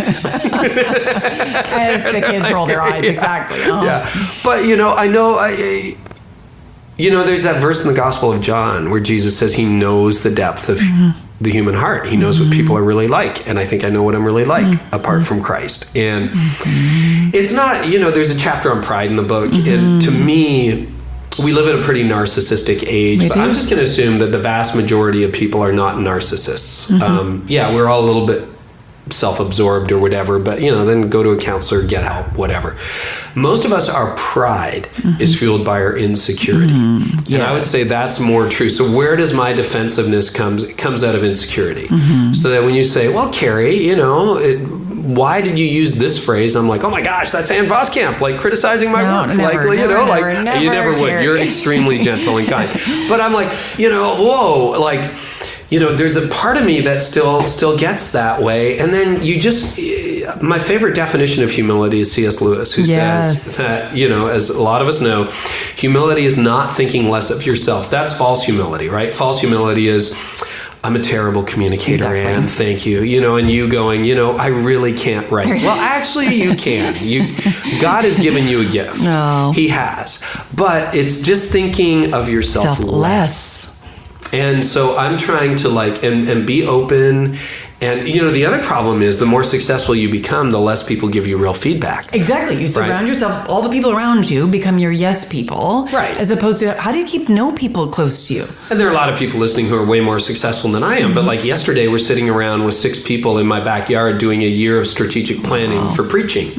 As the kids roll their eyes, exactly. Yeah, but I know there's that verse in the Gospel of John where Jesus says he knows the depth of the human heart. He knows what people are really like. And I think I know what I'm really like apart from Christ. And it's not, there's a chapter on pride in the book. And to me, we live in a pretty narcissistic age, but I'm just going to assume that the vast majority of people are not narcissists. We're all a little bit self-absorbed or whatever, but then go to a counselor, get help, whatever. Most of us, our pride is fueled by our insecurity. Yes. And I would say that's more true. So where does my defensiveness comes out of insecurity? So that when you say, well, Carey, why did you use this phrase? I'm like, oh my gosh, that's Ann Voskamp, criticizing my work. Never, you never would. Carey. You're extremely gentle and kind. But I'm like, whoa, there's a part of me that still gets that way. And then my favorite definition of humility is C.S. Lewis, who says that, as a lot of us know, humility is not thinking less of yourself. That's false humility, right? False humility is, I'm a terrible communicator, Ann, thank you. And you going, I really can't write. Well, actually, you can. God has given you a gift. No. He has. But it's just thinking of yourself less. And so I'm trying to and be open. And, the other problem is the more successful you become, the less people give you real feedback. Exactly. You surround yourself, all the people around you become your yes people. Right. As opposed to, how do you keep no people close to you? And there are a lot of people listening who are way more successful than I am. But yesterday, we're sitting around with 6 people in my backyard doing a year of strategic planning for preaching.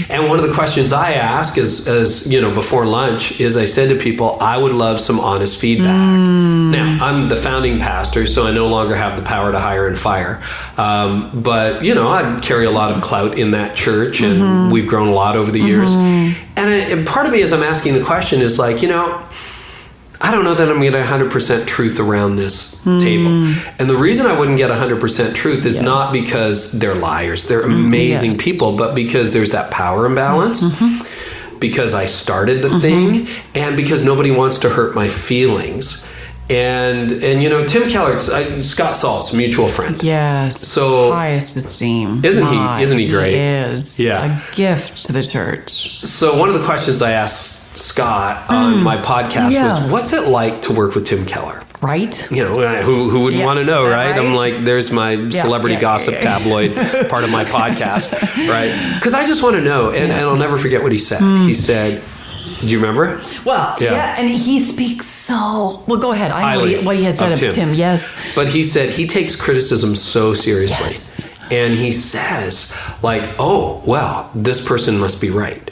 And one of the questions I ask is, before lunch, is I said to people, I would love some honest feedback. Now, I'm the founding pastor, so I no longer have the power to hire and fire. But, I carry a lot of clout in that church, and we've grown a lot over the years. And part of me, as I'm asking the question, is I don't know that I'm going to get 100% truth around this table. And the reason I wouldn't get 100% truth is not because they're liars. They're amazing people, but because there's that power imbalance. Because I started the thing, and because nobody wants to hurt my feelings. And Tim Keller, Scott Saul's mutual friend. Yes. So highest esteem. Isn't he great? He is. Yeah. A gift to the church. So one of the questions I asked Scott on my podcast was, what's it like to work with Tim Keller? Right? Who wouldn't want to know, right? I'm like, there's my celebrity gossip tabloid part of my podcast, right? Because I just want to know, and I'll never forget what he said. He said, do you remember? Well, and he speaks so... Well, go ahead. I know what he has said of Tim, yes. But he said he takes criticism so seriously. Yes. And he says, like, oh, well, this person must be right.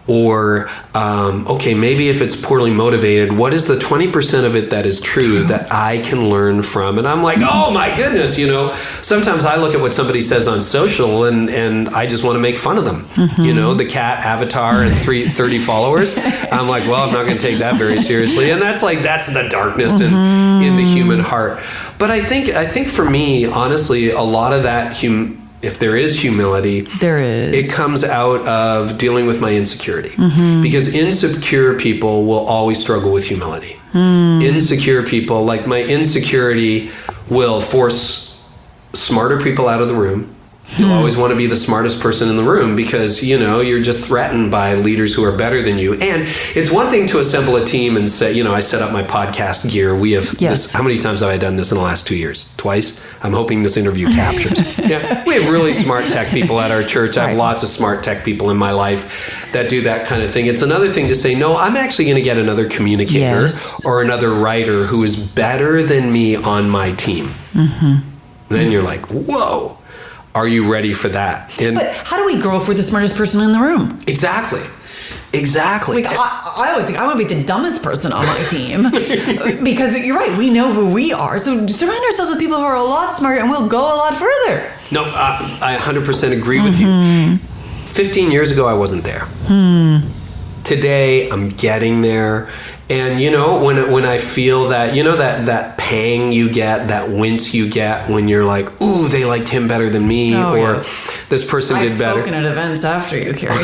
Or, okay, maybe if it's poorly motivated, what is the 20% of it that is true that I can learn from? And I'm like, oh my goodness, sometimes I look at what somebody says on social and I just want to make fun of them. The cat avatar and 30 followers. I'm like, well, I'm not going to take that very seriously. And that's the darkness in the human heart. But I think for me, honestly, a lot of that if there is humility, it comes out of dealing with my insecurity. Because insecure people will always struggle with humility. Insecure people, like my insecurity, will force smarter people out of the room. You'll always want to be the smartest person in the room because, you're just threatened by leaders who are better than you. And it's one thing to assemble a team and say, I set up my podcast gear. We have this. How many times have I done this in the last 2 years? Twice? I'm hoping this interview captures. We have really smart tech people at our church. I have lots of smart tech people in my life that do that kind of thing. It's another thing to say, no, I'm actually going to get another communicator or another writer who is better than me on my team. And then you're like, whoa. Are you ready for that? But how do we grow if we're the smartest person in the room? Exactly. Like, I always think I want to be the dumbest person on my team because you're right. We know who we are. So surround ourselves with people who are a lot smarter and we'll go a lot further. No, I 100% agree with you. 15 years ago, I wasn't there. Today, I'm getting there. And, when I feel that, that pang you get, that wince you get when you're like, ooh, they liked him better than me, this person did better. I've spoken at events after you, Carey.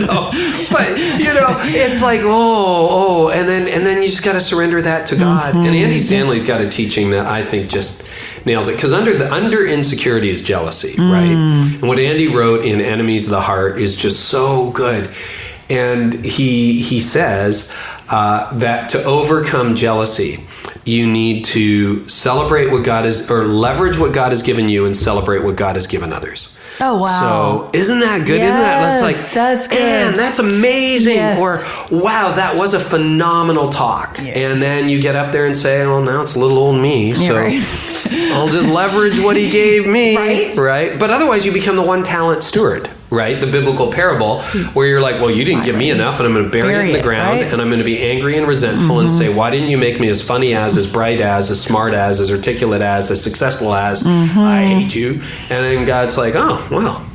No, but, it's like, and then you just got to surrender that to God. And Andy Stanley's got a teaching that I think just nails it. Because under insecurity is jealousy, right? And what Andy wrote in Enemies of the Heart is just so good. And he says that to overcome jealousy, you need to celebrate what God is, or leverage what God has given you and celebrate what God has given others. Oh, wow. So isn't that good? Yes, that's good. Man, that's amazing. Yes. Or, wow, that was a phenomenal talk. Yeah. And then you get up there and say, well, now it's little old me. So I'll just leverage what he gave me. Right? But otherwise you become the one talent steward. Right? The biblical parable where you're like, well, you didn't give me enough and I'm going to bury it in the ground and I'm going to be angry and resentful and say, why didn't you make me as funny as bright as smart as articulate as successful as? I hate you. And then God's like, oh, well,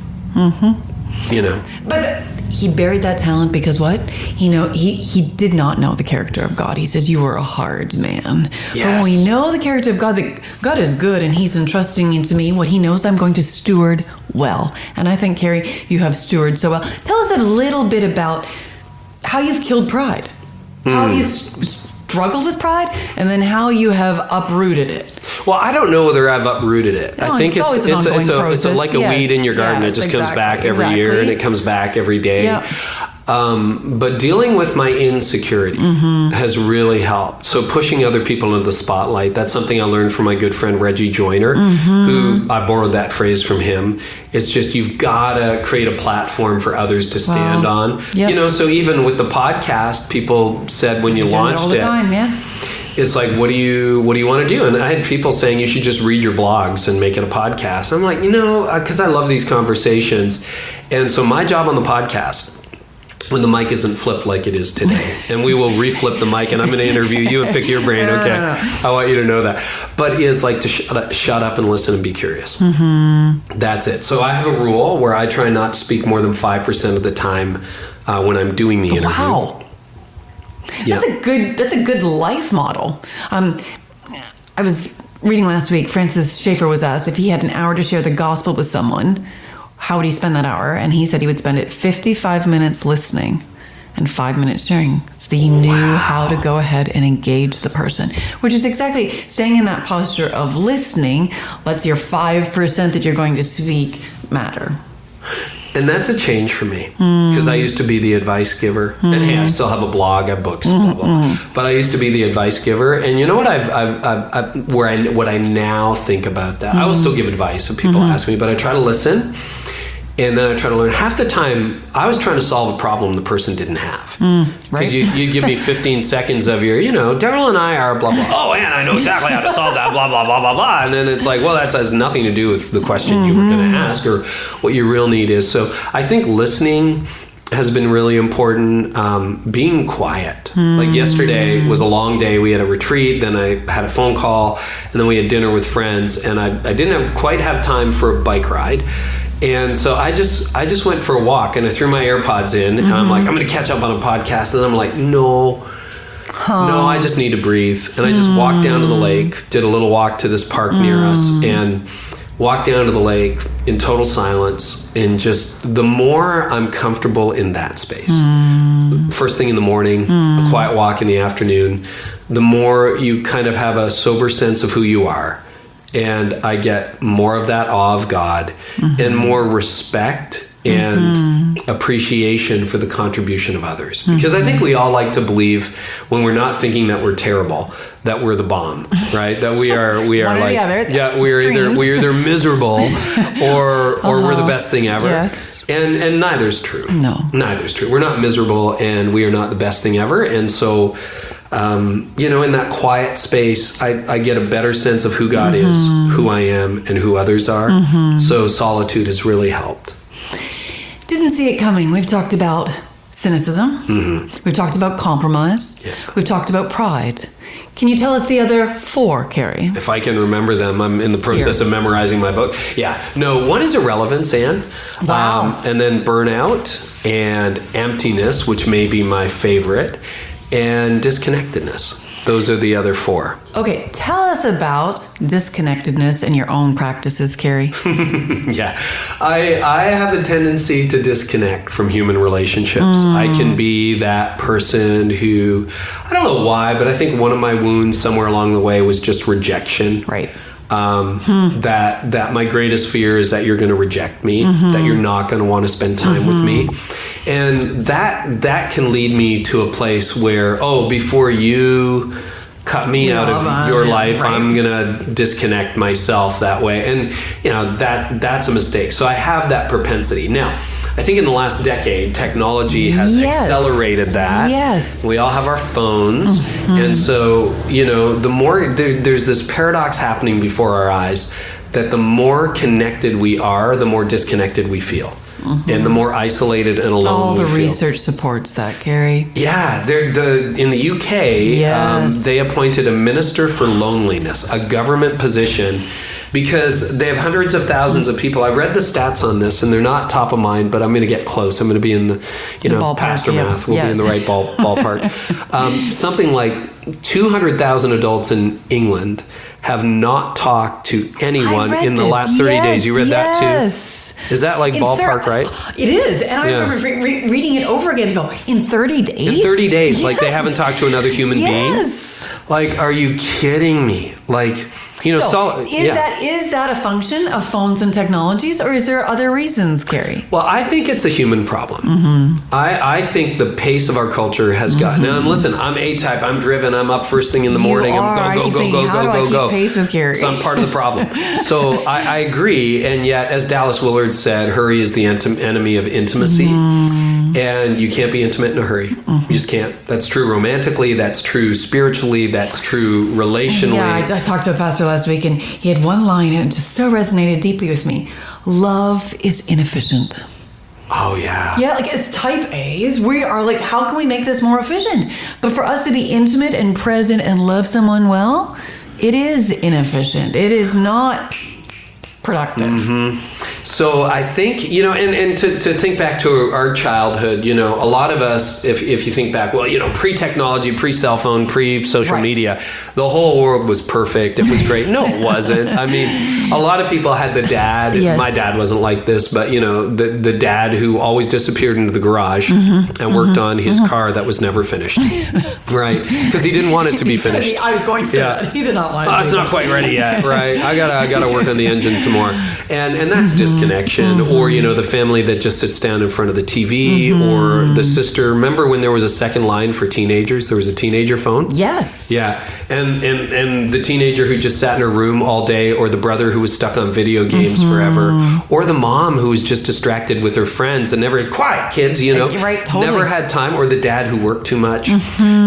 But he buried that talent because what? He did not know the character of God. He says, you were a hard man. Yes. But when we know the character of God, that God is good and he's entrusting into me what he knows I'm going to steward well. And I think, Carey, you have stewarded so well. Tell us a little bit about how you've killed pride. How have you struggled with pride and then how you have uprooted it. Well, I don't know whether I've uprooted it. No, I think it's like a weed in your garden. It just comes back every year and it comes back every day. Yep. But dealing with my insecurity has really helped. So pushing other people into the spotlight, that's something I learned from my good friend Reggie Joyner, who I borrowed that phrase from him. It's just you've got to create a platform for others to stand on. Yep. So even with the podcast, people said when you launched all the time, it's like, what do you want to do? And I had people saying you should just read your blogs and make it a podcast. I'm like, because I love these conversations. And so my job on the podcast, when the mic isn't flipped like it is today, and we will reflip the mic and I'm going to interview you and pick your brain. Okay. I want you to know that. But is like to shut up and listen and be curious. That's it. So I have a rule where I try not to speak more than 5% of the time when I'm doing the interview. Wow. That's a good life model. I was reading last week, Francis Schaeffer was asked if he had an hour to share the gospel with someone, how would he spend that hour? And he said he would spend it 55 minutes listening and 5 minutes sharing. So he knew how to go ahead and engage the person, which is exactly staying in that posture of listening lets your 5% that you're going to speak matter. And that's a change for me because I used to be the advice giver. And hey, I still have a blog, I have books, blah, blah. But I used to be the advice giver. And you know what what I now think about that? I will still give advice if people ask me, but I try to listen. And then I try to learn. Half the time, I was trying to solve a problem the person didn't have. Because right. you give me 15 seconds of your, Daryl and I are blah, blah. Oh, and I know exactly how to solve that, blah, blah, blah, blah, blah. And then it's like, well, that has nothing to do with the question you were going to ask or what your real need is. So I think listening has been really important. Being quiet. Like yesterday was a long day. We had a retreat, then I had a phone call, and then we had dinner with friends. And I didn't quite have time for a bike ride. And so I just went for a walk, and I threw my AirPods in, and I'm like, I'm going to catch up on a podcast. And I'm like, no, I just need to breathe. And I just walked down to the lake, did a little walk to this park near us, and walked down to the lake in total silence. And just the more I'm comfortable in that space, first thing in the morning, a quiet walk in the afternoon, the more you kind of have a sober sense of who you are. And I get more of that awe of God and more respect and appreciation for the contribution of others. Because I think we all like to believe when we're not thinking that we're terrible, that we're the bomb, right? That we are like, we're either miserable or we're the best thing ever. Yes. And neither's true. No. Neither's true. We're not miserable and we are not the best thing ever. And so, in that quiet space, I get a better sense of who God is, who I am, and who others are. So solitude has really helped. Didn't see it coming. We've talked about cynicism. We've talked about compromise. Yeah. We've talked about pride. Can you tell us the other 4, Carey? If I can remember them, I'm in the process of memorizing my book. Yeah. No, one is irrelevance, Ann. Wow. And then burnout and emptiness, which may be my favorite, and disconnectedness. Those are the other 4. Okay, tell us about disconnectedness in your own practices, Carey. Yeah, I have a tendency to disconnect from human relationships. I can be that person who, I don't know why, but I think one of my wounds somewhere along the way was just rejection. Right. That my greatest fear is that you're going to reject me, that you're not going to want to spend time with me. And that can lead me to a place where, before you cut me out of your life, right, I'm going to disconnect myself that way. And, that's a mistake. So I have that propensity. Now, I think in the last decade, technology has accelerated that. Yes. We all have our phones. And so, the more there's this paradox happening before our eyes that the more connected we are, the more disconnected we feel. And the more isolated and alone we feel. All the research supports that, Carey. Yeah, in the UK, they appointed a minister for loneliness, a government position, because they have hundreds of thousands of people. I've read the stats on this, and they're not top of mind, but I'm going to get close. I'm going to be in the, ballpark, pastor math. We'll be in the right ballpark. Something like 200,000 adults in England have not talked to anyone in the last 30 days. You read that too? Is that like ballpark, right? It is. And I remember reading it over again and go, in 30 days? In 30 days. Like they haven't talked to another human being? Like, are you kidding me? Like, is that a function of phones and technologies, or is there other reasons, Carey? Well, I think it's a human problem. I think the pace of our culture has gotten. Now, listen, I'm A-type. I'm driven. I'm up first thing in the morning. I'm go. Pace with Carey? So I'm part of the problem. So I agree. And yet, as Dallas Willard said, hurry is the enemy of intimacy. And you can't be intimate in a hurry. You just can't. That's true romantically. That's true spiritually. That's true relationally. Yeah, I talked to a pastor last week, and he had one line, and it just so resonated deeply with me. Love is inefficient. Oh, yeah. Yeah, like as type A's, we are like, how can we make this more efficient? But for us to be intimate and present and love someone well, it is inefficient. It is not productive. So I think, and to think back to our childhood, a lot of us, if you think back, pre-technology, pre-cell phone, pre-social media, the whole world was perfect. It was great. No, it wasn't. I mean, a lot of people had the dad. Yes. My dad wasn't like this, but, the dad who always disappeared into the garage and worked on his car that was never finished. Right? Because he didn't want it to be finished. I was going to say that. He did not want it to be it's not quite ready yet. Right? I gotta work on the engine some more. And that's disconnect. disconnection, or, the family that just sits down in front of the TV, or the sister. Remember when there was a second line for teenagers? There was a teenager phone? Yes. Yeah. And the teenager who just sat in her room all day, or the brother who was stuck on video games forever, or the mom who was just distracted with her friends and never, quiet kids, Right, totally. never had time, or the dad who worked too much.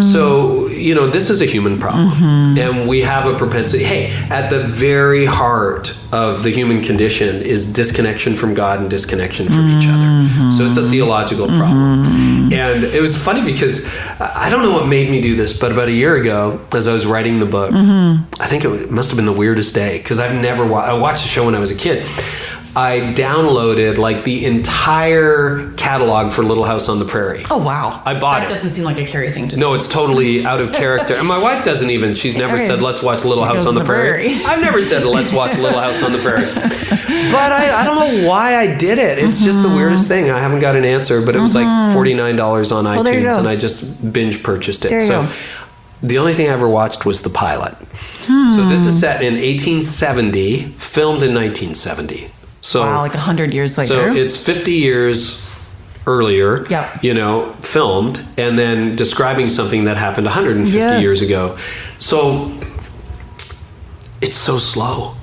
So, this is a human problem. And we have a propensity. Hey, at the very heart of the human condition is disconnection from God and disconnection from each other. So it's a theological problem. And it was funny because I don't know what made me do this, but about a year ago, as I was writing the book, I think it must have been the weirdest day, because I've never I watched the show when I was a kid. I downloaded the entire catalog for Little House on the Prairie. Oh, wow. I bought That doesn't seem like a Carey thing to do. No, it's totally out of character. And my wife doesn't even. She's never said, let's watch Little House on the Prairie. I've never said, let's watch Little House on the Prairie. But I don't know why I did it. It's just the weirdest thing. I haven't got an answer, but it was like $49 on iTunes, and I just binge purchased it. So the only thing I ever watched was the pilot. So this is set in 1870, filmed in 1970. So, wow, 100 years later. So it's 50 years earlier, filmed, and then describing something that happened 150 years ago. So it's so slow.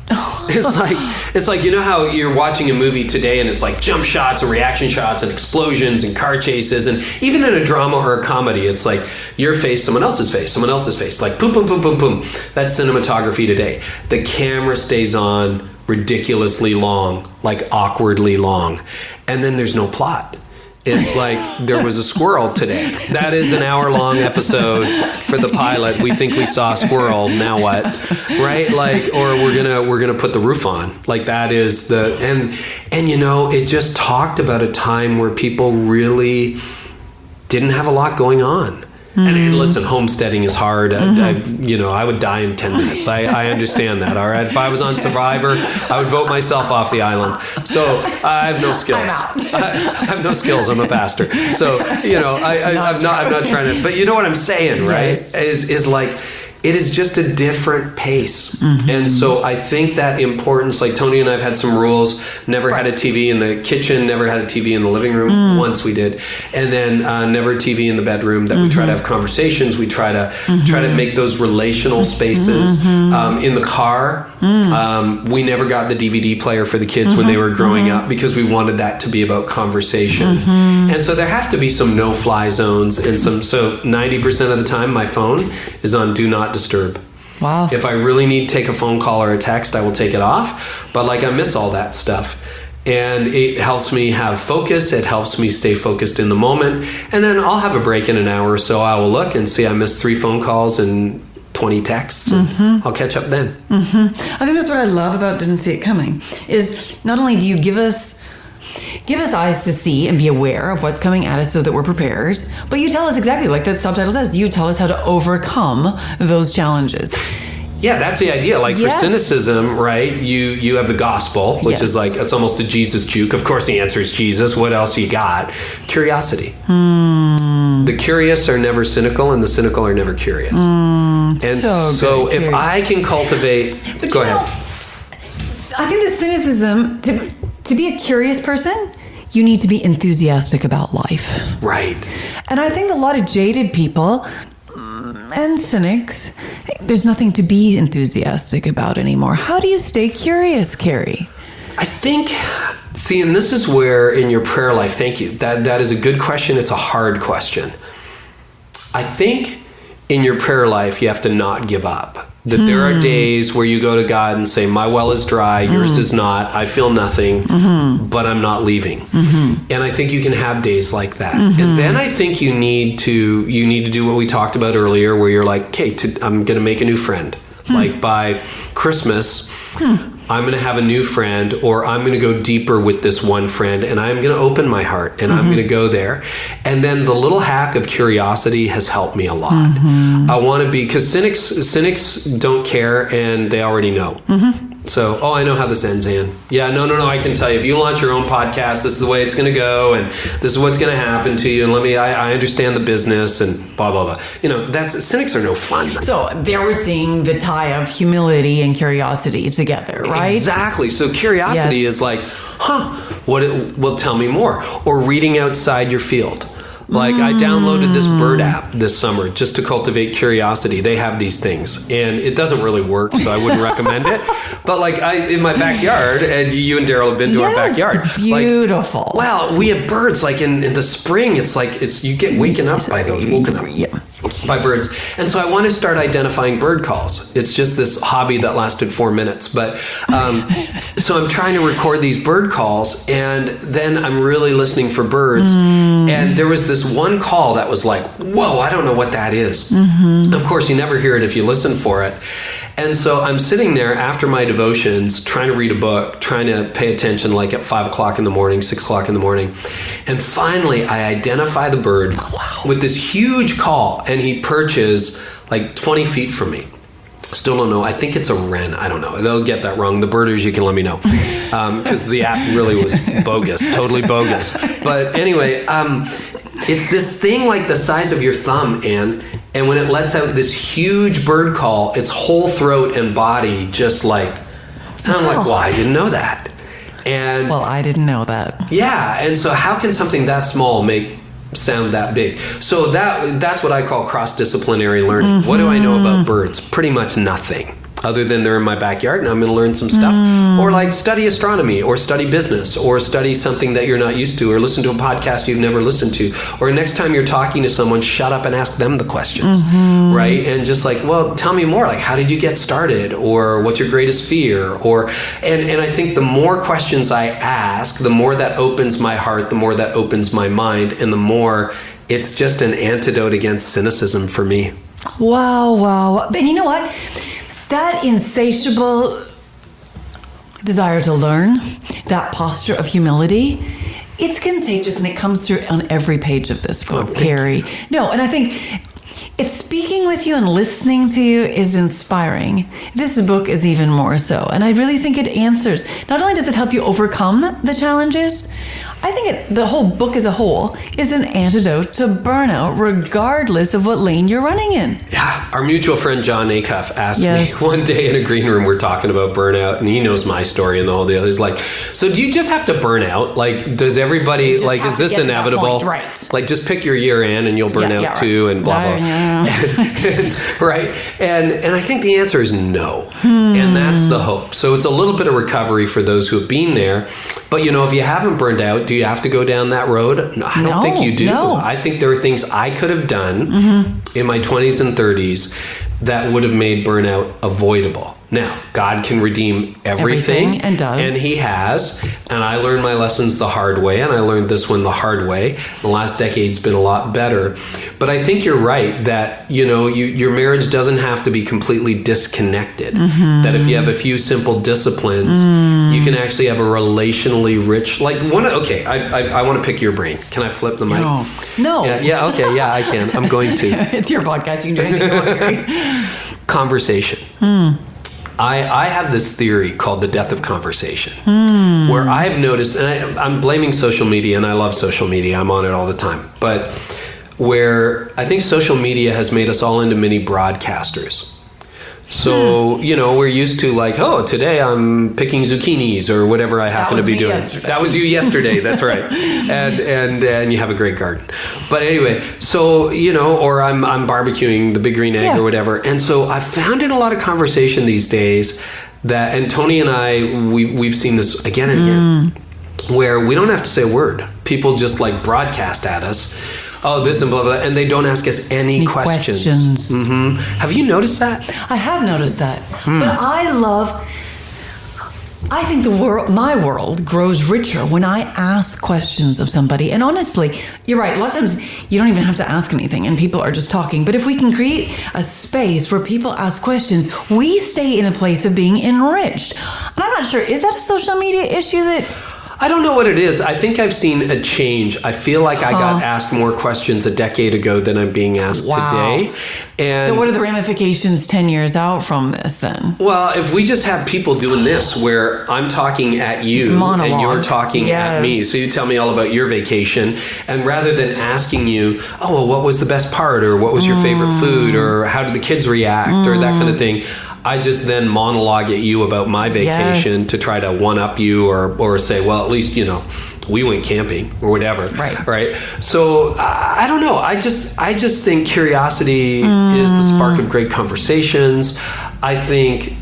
It's like how you're watching a movie today and it's like jump shots and reaction shots and explosions and car chases, and even in a drama or a comedy, it's like your face, someone else's face, like boom, boom, boom, boom, boom. That's cinematography today. The camera stays on ridiculously long, like awkwardly long, and then there's no plot. It's like there was a squirrel today. That is an hour-long episode for the pilot. We think we saw a squirrel. Now what? Right? Or we're gonna put the roof on. That is and it just talked about a time where people really didn't have a lot going on. And listen, homesteading is hard. I would die in 10 minutes. I understand that. All right. If I was on Survivor, I would vote myself off the island. So I have no skills. I'm out. I have no skills. I'm a pastor. So I'm not trying to. But you know what I'm saying, right? Yes. Is it is just a different pace. And so I think that importance, like Tony and I have had some rules, never had a TV in the kitchen, never had a TV in the living room. Once we did. And then never TV in the bedroom, that we try to have conversations. We try to make those relational spaces. In the car, we never got the DVD player for the kids when they were growing up, because we wanted that to be about conversation. And so there have to be some no-fly zones, and so 90% of the time my phone is on Do Not Disturb. Wow. If I really need to take a phone call or a text, I will take it off. But I miss all that stuff. And it helps me have focus. It helps me stay focused in the moment. And then I'll have a break in an hour or so. I will look and see I missed 3 phone calls and 20 texts. And I'll catch up then. I think that's what I love about Didn't See It Coming, is not only do you give us eyes to see and be aware of what's coming at us so that we're prepared, but you tell us exactly, like the subtitle says, you tell us how to overcome those challenges. Yeah, that's the idea. For cynicism, right, you have the gospel, which is it's almost a Jesus juke. Of course the answer is Jesus. What else you got? Curiosity. The curious are never cynical, and the cynical are never curious. And so if I can cultivate... Go ahead. I think the cynicism... To be a curious person, you need to be enthusiastic about life. Right. And I think a lot of jaded people and cynics, there's nothing to be enthusiastic about anymore. How do you stay curious, Carey? I think, and this is where in your prayer life, thank you. That is a good question. It's a hard question. I think in your prayer life, you have to not give up. That there are days where you go to God and say, my well is dry, yours is not, I feel nothing, but I'm not leaving. And I think you can have days like that. And then I think you need to do what we talked about earlier, where you're like, okay, I'm going to make a new friend. By Christmas, I'm going to have a new friend, or I'm going to go deeper with this one friend, and I'm going to open my heart, and I'm going to go there. And then the little hack of curiosity has helped me a lot. I want to be, because cynics don't care, and they already know. So, I know how this ends, Ann. Yeah, no, I can tell you. If you launch your own podcast, this is the way it's going to go, and this is what's going to happen to you, and I understand the business, and blah, blah, blah. Cynics are no fun. So there we're seeing the tie of humility and curiosity together, right? Exactly. So curiosity is like, well, tell me more. Or reading outside your field. Like I downloaded this bird app this summer just to cultivate curiosity. They have these things, and it doesn't really work, so I wouldn't recommend it. But like in my backyard, and you and Daryl have been to our backyard. Beautiful. Well, we have birds. Like in the spring, it's you get woken up by those, woken up by birds. And so I want to start identifying bird calls. It's just this hobby that lasted 4 minutes. But so I'm trying to record these bird calls, and then I'm really listening for birds. And there was this one call that was like, whoa, I don't know what that is. Of course, you never hear it if you listen for it. And so I'm sitting there after my devotions, trying to read a book, trying to pay attention like at 5 o'clock in the morning, 6 o'clock in the morning. And finally, I identify the bird with this huge call, and he perches like 20 feet from me. Still don't know. I think it's a wren. I don't know. They'll get that wrong. The birders, you can let me know. Because the app really was bogus, totally bogus. But anyway, it's this thing like the size of your thumb, Ann. And when it lets out this huge bird call, its whole throat and body just like, and I'm like, well, I didn't know that. And well, I didn't know that. Yeah. And so how can something that small make sound that big? So that's what I call cross-disciplinary learning. What do I know about birds? Pretty much nothing. Other than they're in my backyard and I'm going to learn some stuff. Or like study astronomy or study business or study something that you're not used to or listen to a podcast you've never listened to. Or next time you're talking to someone, shut up and ask them the questions, right? And just like, well, tell me more. Like, how did you get started? Or what's your greatest fear? Or and I think the more questions I ask, the more that opens my heart, the more that opens my mind, and the more it's just an antidote against cynicism for me. Wow. And you know what? That insatiable desire to learn, that posture of humility, it's contagious, and it comes through on every page of this book, Carey. No, and I think if speaking with you and listening to you is inspiring, this book is even more so. And I really think it answers. Not only does it help you overcome the challenges, I think the whole book as a whole is an antidote to burnout, regardless of what lane you're running in. Yeah. Our mutual friend John Acuff asked me one day in a green room, we're talking about burnout, and he knows my story and the whole deal. He's like, so do you just have to burn out? Like, does everybody, like, is this inevitable? Right. Like, just pick your year in and you'll burn out too, and blah, blah. Right. And I think the answer is no. And that's the hope. So it's a little bit of recovery for those who have been there. But, if you haven't burned out, do you have to go down that road? No, I don't think you do. No. I think there are things I could have done in my 20s and 30s that would have made burnout avoidable. Now, God can redeem everything and does. And He has. And I learned my lessons the hard way, and I learned this one the hard way. The last decade's been a lot better. But I think you're right that, your marriage doesn't have to be completely disconnected. That if you have a few simple disciplines, you can actually have a relationally rich, I want to pick your brain. Can I flip the mic? No. Yeah, okay, yeah, I can. I'm going to. It's your podcast. You can do anything you want. Conversation. I have this theory called the death of conversation, where I've noticed, and I'm blaming social media, and I love social media. I'm on it all the time. But where I think social media has made us all into mini broadcasters. So, we're used to today I'm picking zucchinis or whatever I happen to be doing. Yesterday. That was you yesterday. That's right. And you have a great garden. But anyway, so, or I'm barbecuing the big green egg or whatever. And so I've found in a lot of conversation these days that, and Tony and I, we've seen this again and again, where we don't have to say a word. People just broadcast at us. Oh, this and blah, blah, and they don't ask us any questions. Have you noticed that? I have noticed that. But I think my world grows richer when I ask questions of somebody. And honestly, you're right. A lot of times you don't even have to ask anything and people are just talking. But if we can create a space where people ask questions, we stay in a place of being enriched. And I'm not sure, is that a social media issue that... I don't know what it is. I think I've seen a change. I feel like I got asked more questions a decade ago than I'm being asked today. And so what are the ramifications 10 years out from this then? Well, if we just have people doing this where I'm talking at you Monologues, and you're talking at me, so you tell me all about your vacation, and rather than asking you, oh, well, what was the best part, or what was your favorite food, or how did the kids react, or that kind of thing, I just then monologue at you about my vacation to try to one-up you or say, well, at least, we went camping or whatever. Right. So I don't know. I just think curiosity is the spark of great conversations. I think,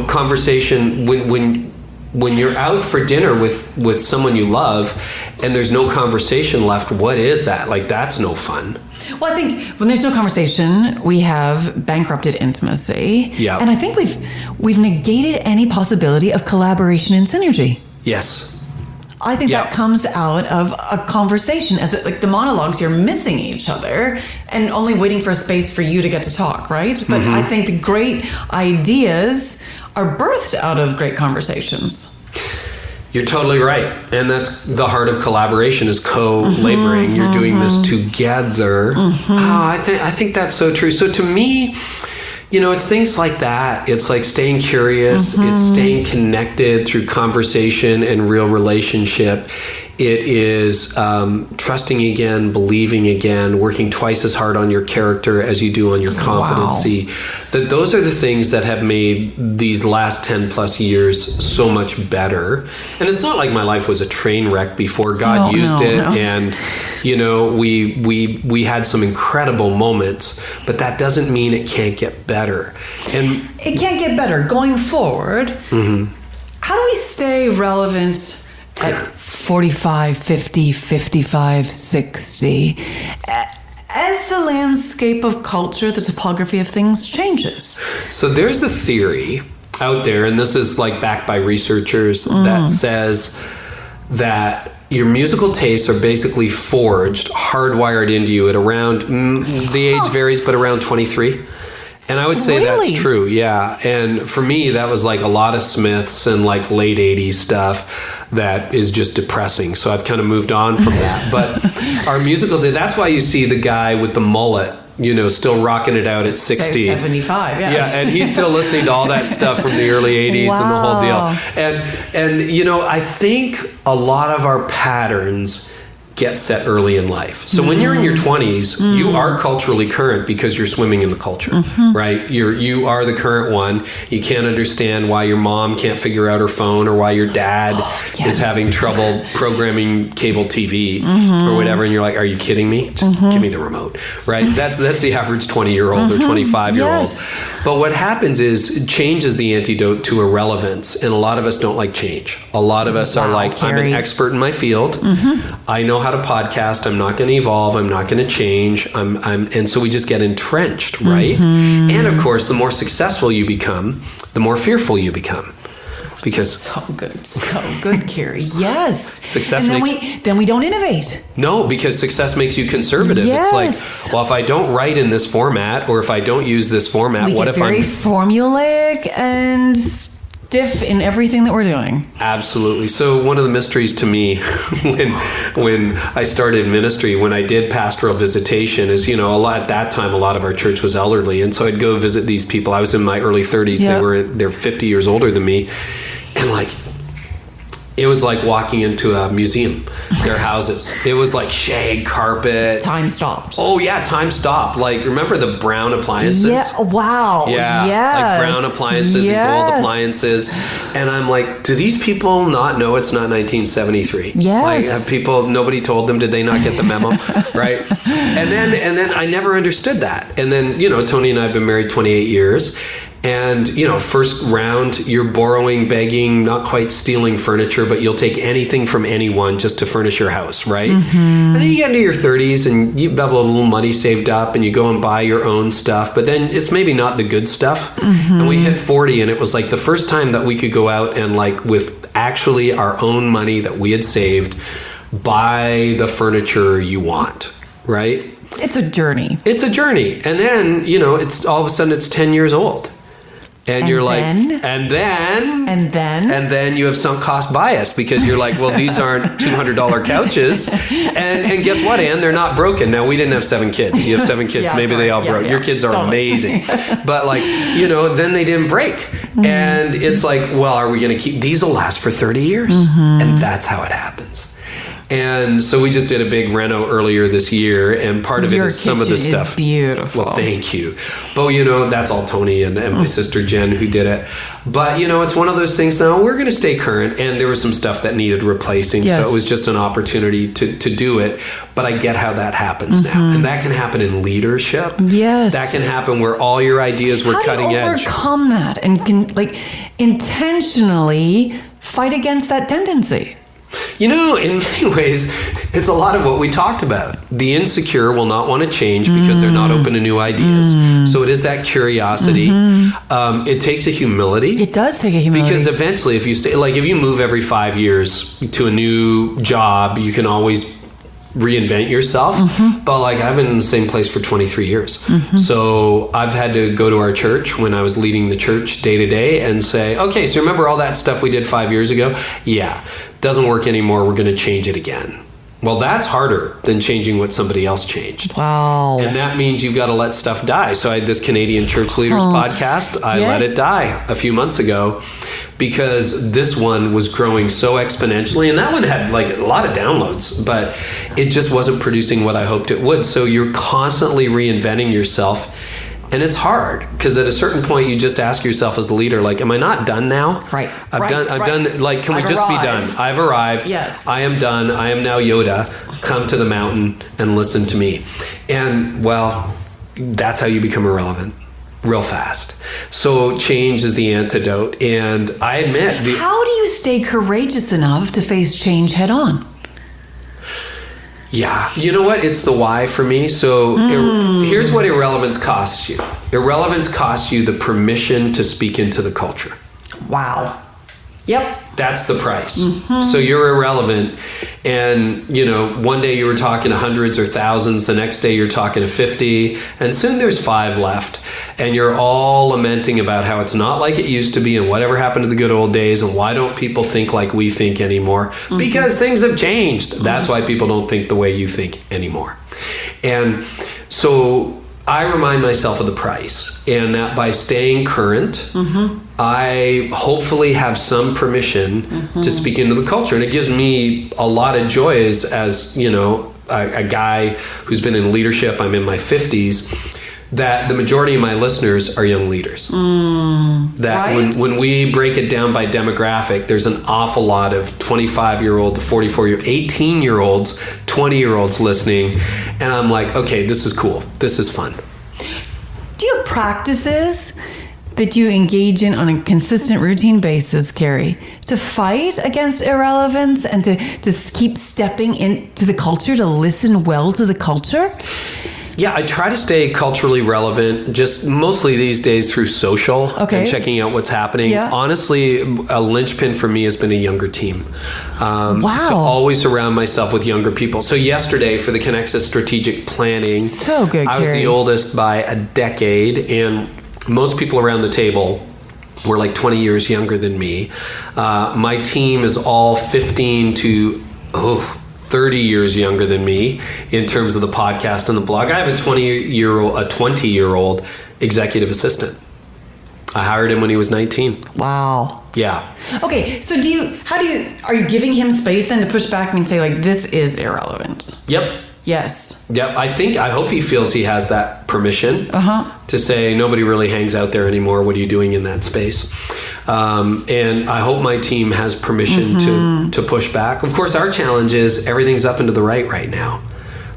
conversation when you're out for dinner with someone you love and there's no conversation left, what is that? Like, that's no fun. Well, I think when there's no conversation, we have bankrupted intimacy. Yeah. And I think we've negated any possibility of collaboration and synergy. Yes. I think that comes out of a conversation, as like the monologues, you're missing each other and only waiting for a space for you to get to talk, right? But I think the great ideas are birthed out of great conversations. You're totally right. And that's the heart of collaboration, is co-laboring. You're doing this together. I think that's so true. So to me, it's things like that. It's like staying curious. It's staying connected through conversation and real relationship. It is trusting again, believing again, working twice as hard on your character as you do on your competency. That those are the things that have made these last 10 plus years so much better. And it's not like my life was a train wreck before. God used it. And, we had some incredible moments, but that doesn't mean it can't get better. And it can't get better. Going forward, how do we stay relevant at 45, 50, 55, 60, as the landscape of culture, the topography of things changes? So there's a theory out there, and this is like backed by researchers, that says that your musical tastes are basically forged, hardwired into you at around, the age varies, but around 23. And I would say that's true, yeah. And for me, that was like a lot of Smiths and like late 80s stuff that is just depressing. So I've kind of moved on from that. But our musical, that's why you see the guy with the mullet, still rocking it out at 60. 75, yes. Yeah, and he's still listening to all that stuff from the early 80s and the whole deal. And I think a lot of our patterns get set early in life. So when you're in your 20s, you are culturally current because you're swimming in the culture, right? You are the current one. You can't understand why your mom can't figure out her phone, or why your dad is having trouble programming cable TV or whatever. And you're like, are you kidding me? Just give me the remote, right? That's the average 20-year-old or 25-year-old. But what happens is change is the antidote to irrelevance. And a lot of us don't like change. A lot of us are like, Carey, I'm an expert in my field. I know how to podcast. I'm not going to evolve. I'm not going to change. And so we just get entrenched, right? And of course, the more successful you become, the more fearful you become. Because so good, Carey. Yes. Success then we don't innovate. No, because success makes you conservative. Yes. It's like, well, if I don't write in this format, or if I don't use this format, what if I'm very formulaic and stiff in everything that we're doing? Absolutely. So one of the mysteries to me when I started ministry, when I did pastoral visitation, is, at that time, a lot of our church was elderly. And so I'd go visit these people. I was in my early 30s. They're 50 years older than me. And it was like walking into a museum, their houses. It was like shag carpet. Time stopped. Oh, yeah, time stopped. Like, remember the brown appliances? Yeah, wow. Yeah, yes. Like brown appliances and gold appliances. And I'm like, do these people not know it's not 1973? Yes. Like, have people, nobody told them, did they not get the memo? Right? And then I never understood that. And then, Tony and I have been married 28 years. And, first round, you're borrowing, begging, not quite stealing furniture, but you'll take anything from anyone just to furnish your house, right? And then you get into your 30s and you have a little money saved up and you go and buy your own stuff, but then it's maybe not the good stuff. And we hit 40 and it was like the first time that we could go out and, like, with actually our own money that we had saved, buy the furniture you want, right? It's a journey. It's a journey. And then, it's all of a sudden it's 10 years old. And you're like, and then you have sunk cost bias because you're like, well, these aren't $200 couches. And guess what, Ann? They're not broken. Now, we didn't have 7 kids. You have 7 kids. Yeah, maybe they all broke. Your kids are amazing. But like, then they didn't break. And it's like, well, are we going to keep, these will last for 30 years. And that's how it happens. And so we just did a big reno earlier this year, and part of it is some of the stuff. Is beautiful. Well, thank you. But that's all Tony and my sister Jen who did it. But it's one of those things now, we're going to stay current, and there was some stuff that needed replacing. Yes. So it was just an opportunity to do it. But I get how that happens now. And that can happen in leadership. Yes. That can happen where all your ideas were cutting edge. How do you overcome that and can intentionally fight against that tendency? In many ways, it's a lot of what we talked about. The insecure will not want to change because they're not open to new ideas. So it is that curiosity. It takes a humility. It does take a humility. Because eventually, if you move every 5 years to a new job, you can always reinvent yourself. But I've been in the same place for 23 years. So I've had to go to our church when I was leading the church day to day and say, okay, so remember all that stuff we did 5 years ago? Yeah, doesn't work anymore. We're going to change it again. Well, that's harder than changing what somebody else changed. Wow. And that means you've got to let stuff die. So I had this Canadian Church Leaders podcast. I let it die a few months ago because this one was growing so exponentially. And that one had a lot of downloads, but it just wasn't producing what I hoped it would. So you're constantly reinventing yourself. And it's hard because at a certain point you just ask yourself as a leader, am I not done now? Right. I've done. Can we just be done? I've arrived. Yes. I am done. I am now Yoda. Come to the mountain and listen to me. And that's how you become irrelevant real fast. So change is the antidote. And I admit. How do you stay courageous enough to face change head on? Yeah. You know what? It's the why for me. So here's what irrelevance costs you. Irrelevance costs you the permission to speak into the culture. Wow. Yep. That's the price. So you're irrelevant. And, one day you were talking to hundreds or thousands. The next day you're talking to 50. And soon there's 5 left. And you're all lamenting about how it's not like it used to be and whatever happened to the good old days. And why don't people think like we think anymore? Because things have changed. That's why people don't think the way you think anymore. And so I remind myself of the price, and that by staying current, I hopefully have some permission to speak into the culture. And it gives me a lot of joy as a guy who's been in leadership. I'm in my 50s. That the majority of my listeners are young leaders. That when we break it down by demographic, there's an awful lot of 25-year-old to 44-year-old, 18-year-olds, 20-year-olds listening. And I'm like, okay, this is cool. This is fun. Do you have practices that you engage in on a consistent routine basis, Carey, to fight against irrelevance and to keep stepping into the culture, to listen well to the culture? Yeah, I try to stay culturally relevant, just mostly these days through social and checking out what's happening. Yeah. Honestly, a linchpin for me has been a younger team. To always surround myself with younger people. So yesterday for the Connexus strategic planning, so good, I was the oldest by a decade, and most people around the table were 20 years younger than me. My team is all 15 to 30 years younger than me in terms of the podcast and the blog. I have a 20-year-old executive assistant. I hired him when he was 19. Wow. Yeah. Okay, so are you giving him space then to push back and say this is irrelevant? Yep. Yes. Yep. I hope he feels he has that permission to say nobody really hangs out there anymore. What are you doing in that space? And I hope my team has permission to push back. Of course, our challenge is everything's up and to the right now.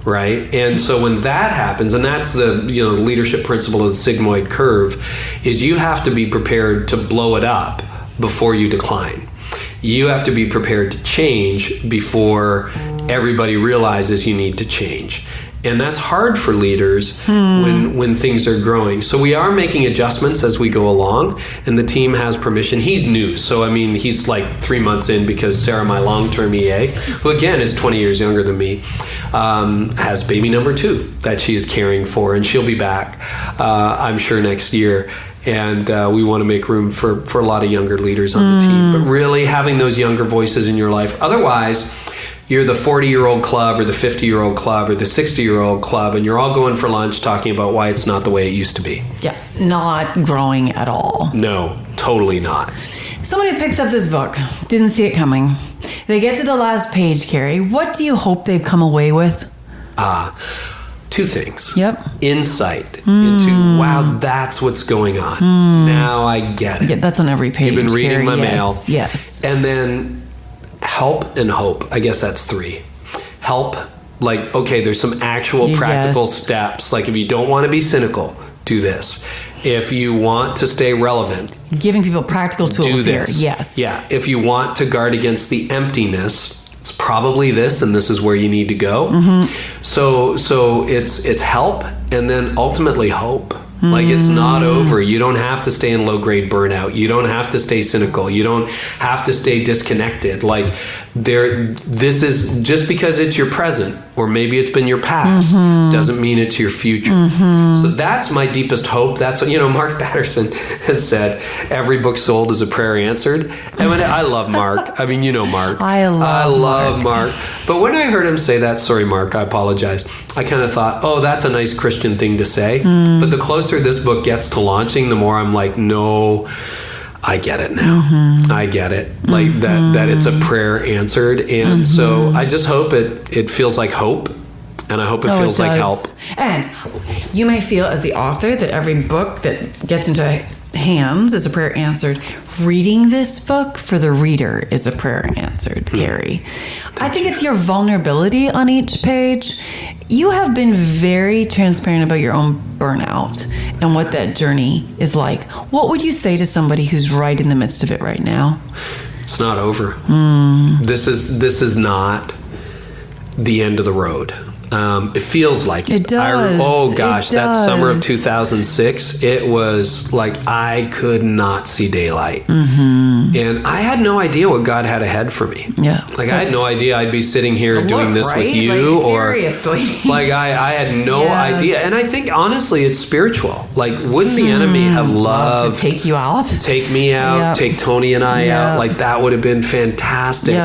Right. And so when that happens, and that's the leadership principle of the sigmoid curve, is you have to be prepared to blow it up before you decline. You have to be prepared to change before everybody realizes you need to change. And that's hard for leaders when things are growing. So we are making adjustments as we go along, and the team has permission. He's new. So, he's 3 months in because Sarah, my long-term EA, who again is 20 years younger than me, has baby number 2 that she is caring for, and she'll be back, I'm sure, next year. And we want to make room for a lot of younger leaders on the team. But really having those younger voices in your life. Otherwise, you're the 40-year-old club or the 50-year-old club or the 60-year-old club, and you're all going for lunch talking about why it's not the way it used to be. Yeah, not growing at all. No, totally not. Somebody picks up this book, didn't see it coming. They get to the last page, Carey. What do you hope they've come away with? Two things. Yep. Insight into, wow, that's what's going on. Now I get it. Yeah, that's on every page. You've been reading my mail. Yes. And then help and hope. I guess that's three. Help, like, okay, there's some actual practical steps. Like, if you don't want to be cynical, do this. If you want to stay relevant, giving people practical tools do this. Here. Yes. Yeah. If you want to guard against the emptiness, it's probably this, and this is where you need to go. So it's help, and then ultimately hope. Like, it's not over. You don't have to stay in low-grade burnout. You don't have to stay cynical. You don't have to stay disconnected. Like, this is just because it's your present, or maybe it's been your past, doesn't mean it's your future. So that's my deepest hope. That's what, Mark Batterson has said, every book sold is a prayer answered. And I love Mark. I mean, Mark. I love Mark. But when I heard him say that, sorry, Mark, I apologize. I kind of thought, oh, that's a nice Christian thing to say. But the closer this book gets to launching, the more I'm like, no, I get it now. I get it. Like that it's a prayer answered. And so I just hope it feels like hope. And I hope it feels like help. And you may feel as the author that every book that gets into hands is a prayer answered. Reading this book for the reader is a prayer answered, Carey. I think it's your vulnerability on each page. You have been very transparent about your own burnout and what that journey is like. What would you say to somebody who's right in the midst of it right now? It's not over. This is not the end of the road. It feels like it. It does. That summer of 2006, it was like I could not see daylight. And I had no idea what God had ahead for me. Yeah. Like, I had no idea I'd be sitting here doing this with you. Seriously. Like, I had no idea. And I think, honestly, it's spiritual. Like, wouldn't the enemy have loved to take you out? Take me out, take Tony and I out. Like, that would have been fantastic.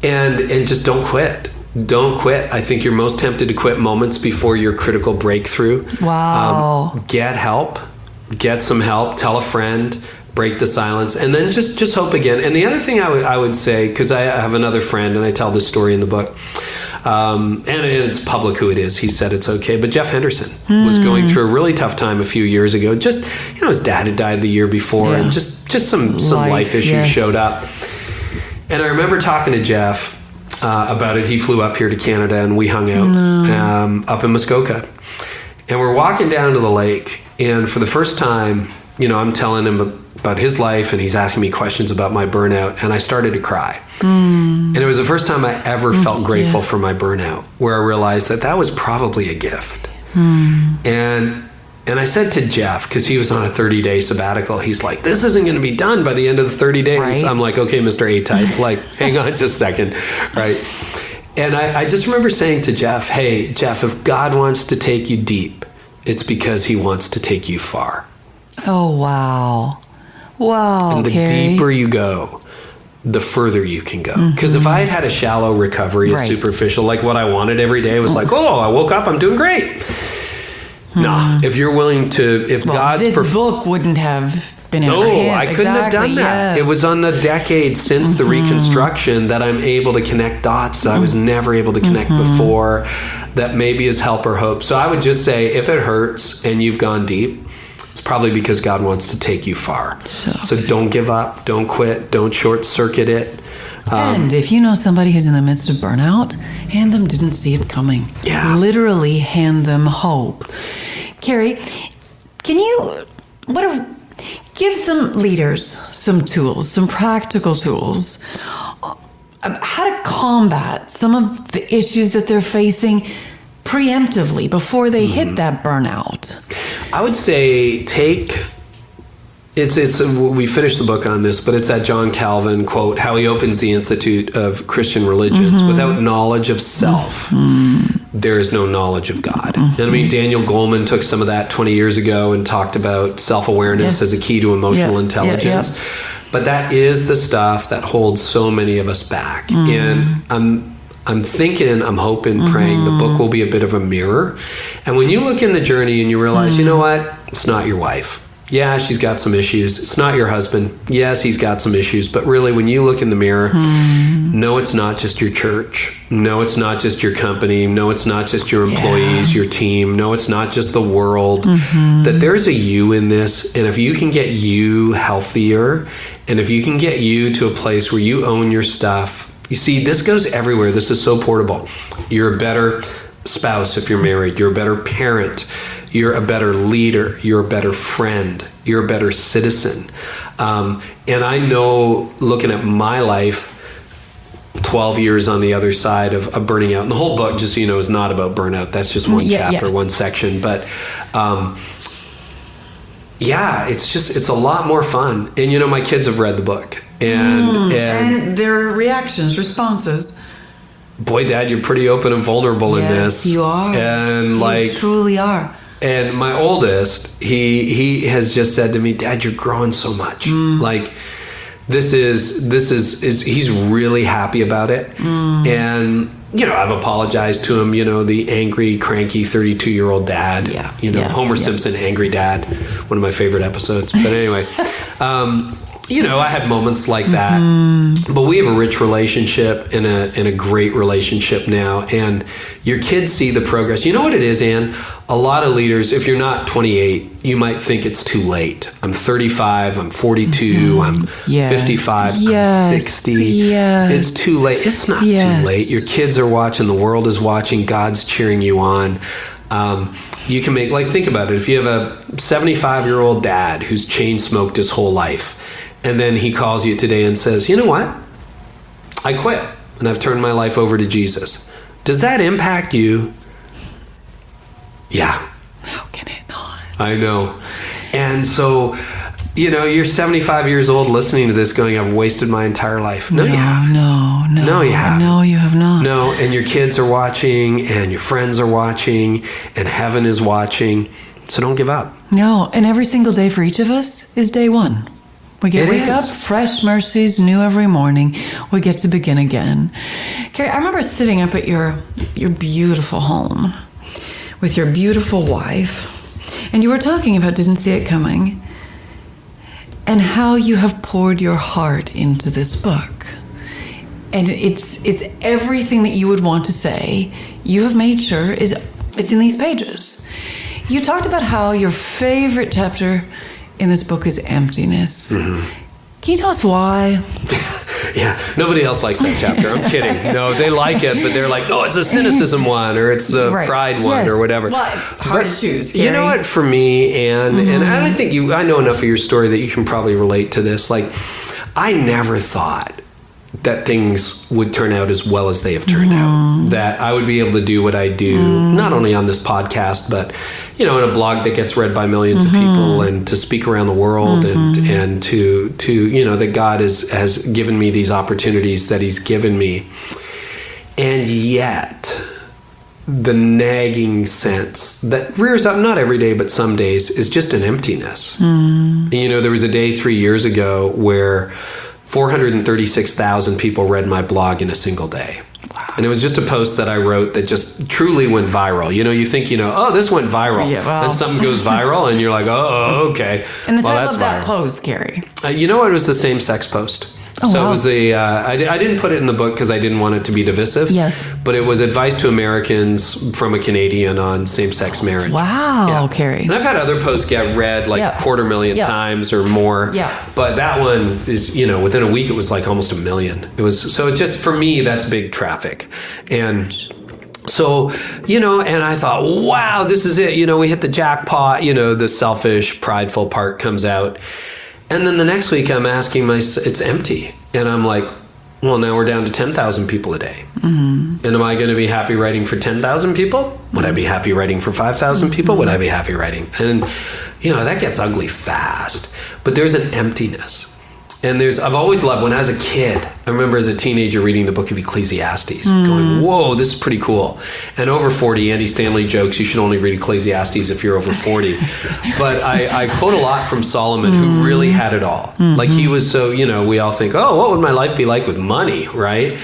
And just don't quit. Don't quit. I think you're most tempted to quit moments before your critical breakthrough. Wow. Get help. Get some help. Tell a friend. Break the silence. And then just hope again. And the other thing I would say, because I have another friend, and I tell this story in the book, and it's public who it is. He said it's okay. But Jeff Henderson was going through a really tough time a few years ago. Just, his dad had died the year before, and just some life issues showed up. And I remember talking to Jeff about it. He flew up here to Canada, and we hung out up in Muskoka. And we're walking down to the lake, and for the first time, I'm telling him about his life, and he's asking me questions about my burnout, and I started to cry. And it was the first time I ever felt grateful for my burnout, where I realized that was probably a gift. And I said to Jeff, because he was on a 30-day sabbatical, he's like, this isn't going to be done by the end of the 30 days. Right. I'm like, okay, Mr. A-Type, like, hang on just a second, right? And I just remember saying to Jeff, hey, Jeff, if God wants to take you deep, it's because he wants to take you far. Oh, wow. Wow, and the deeper you go, the further you can go. Because if I had a shallow recovery, a superficial, like what I wanted every day was like, oh, I woke up, I'm doing great. No, if you're willing to, God's... This book wouldn't have been in our hands. I couldn't have done that. Yes. It was on the decades since the Reconstruction that I'm able to connect dots that I was never able to connect before, that maybe is help or hope. So I would just say, if it hurts and you've gone deep, it's probably because God wants to take you far. So don't give up, don't quit, don't short circuit it. And if you know somebody who's in the midst of burnout, hand them didn't see it coming. Yeah. Literally hand them hope. Carey, can you give some leaders some tools, some practical tools, how to combat some of the issues that they're facing preemptively before they hit that burnout? I would say we finished the book on this, but it's that John Calvin quote, how he opens the Institute of Christian Religions, without knowledge of self, there is no knowledge of God. And I mean, Daniel Goleman took some of that 20 years ago and talked about self-awareness as a key to emotional intelligence. But that is the stuff that holds so many of us back. And I'm thinking, I'm hoping, praying the book will be a bit of a mirror. And when you look in the journey and you realize, you know what? It's not your wife. Yeah, she's got some issues. It's not your husband. Yes, he's got some issues. But really, when you look in the mirror, no, it's not just your church. No, it's not just your company. No, it's not just your employees, your team. No, it's not just the world. That there's a you in this. And if you can get you healthier, and if you can get you to a place where you own your stuff, you see, this goes everywhere. This is so portable. You're a better spouse if you're married. You're a better parent. You're a better leader. You're a better friend. You're a better citizen. And I know, looking at my life, 12 years on the other side of burning out. And the whole book, just so you know, is not about burnout. That's just one chapter, one section. But it's a lot more fun. And, you know, my kids have read the book. And their reactions, responses. Boy, Dad, you're pretty open and vulnerable in this. Yes, you are. And you truly are. And my oldest, he has just said to me, Dad, you're growing so much. Like, this is he's really happy about it. And, you know, I've apologized to him, you know, the angry, cranky 32-year-old dad. Homer Simpson, angry dad, one of my favorite episodes. But anyway, you know, I had moments like that, but we have a rich relationship and a great relationship now. And your kids see the progress. You know what it is, Ann? A lot of leaders, if you're not 28, you might think it's too late. I'm 35, I'm 42, I'm 55, I'm 60. It's too late. It's not too late. Your kids are watching, the world is watching, God's cheering you on. You can make, like, think about it. If you have a 75-year-old dad who's chain smoked his whole life, and then he calls you today and says, you know what? I quit and I've turned my life over to Jesus. Does that impact you? Yeah. How can it not? I know. And so, you know, you're 75 years old listening to this going, I've wasted my entire life. No, you haven't. No, you haven't. No, you have not. No, and your kids are watching and your friends are watching and heaven is watching. So don't give up. No, and every single day for each of us is day one. We get to wake up, fresh mercies, new every morning. We get to begin again. Carey, I remember sitting up at your beautiful home with your beautiful wife, and you were talking about Didn't See It Coming, and how you have poured your heart into this book. And it's everything that you would want to say, you have made sure it's in these pages. You talked about how your favorite chapter in this book is emptiness. Can you tell us why? Yeah, nobody else likes that chapter. I'm kidding. No, they like it, but they're like, no, it's a cynicism one, or it's the pride one, or whatever. Well, it's hard to choose, Carey. You know what, for me, Ann, and I think I know enough of your story that you can probably relate to this. Like, I never thought that things would turn out as well as they have turned out. That I would be able to do what I do, not only on this podcast, but, you know, in a blog that gets read by millions of people, and to speak around the world, and to you know, that God has given me these opportunities that He's given me. And yet, the nagging sense that rears up, not every day, but some days, is just an emptiness. And, you know, there was a day 3 years ago where 436,000 people read my blog in a single day. Wow. And it was just a post that I wrote that just truly went viral. You know, you think, you know, oh, this went viral. Yeah, well. Then something goes viral and you're like, oh, okay. And the title of that post, Carey? You know, it was the same-sex post. Oh, so wow. It was I didn't put it in the book because I didn't want it to be divisive. Yes. But it was advice to Americans from a Canadian on same-sex marriage. Wow, Carey. And I've had other posts get read like 250,000 times or more. Yeah. But that one is, you know, within a week it was like almost 1 million. It was, so it just, for me, that's big traffic. And so, you know, and I thought, wow, this is it. You know, we hit the jackpot. You know, the selfish, prideful part comes out. And then the next week I'm asking it's empty. And I'm like, well, now we're down to 10,000 people a day. And am I going to be happy writing for 10,000 people? Would I be happy writing for 5,000 people? Would I be happy writing? And, you know, that gets ugly fast. But there's an emptiness. And I've always loved, when I was a kid, I remember as a teenager reading the book of Ecclesiastes, going, whoa, this is pretty cool. And over 40, Andy Stanley jokes, you should only read Ecclesiastes if you're over 40. But I quote a lot from Solomon, who really had it all. Like, he was so, we all think, oh, what would my life be like with money, right?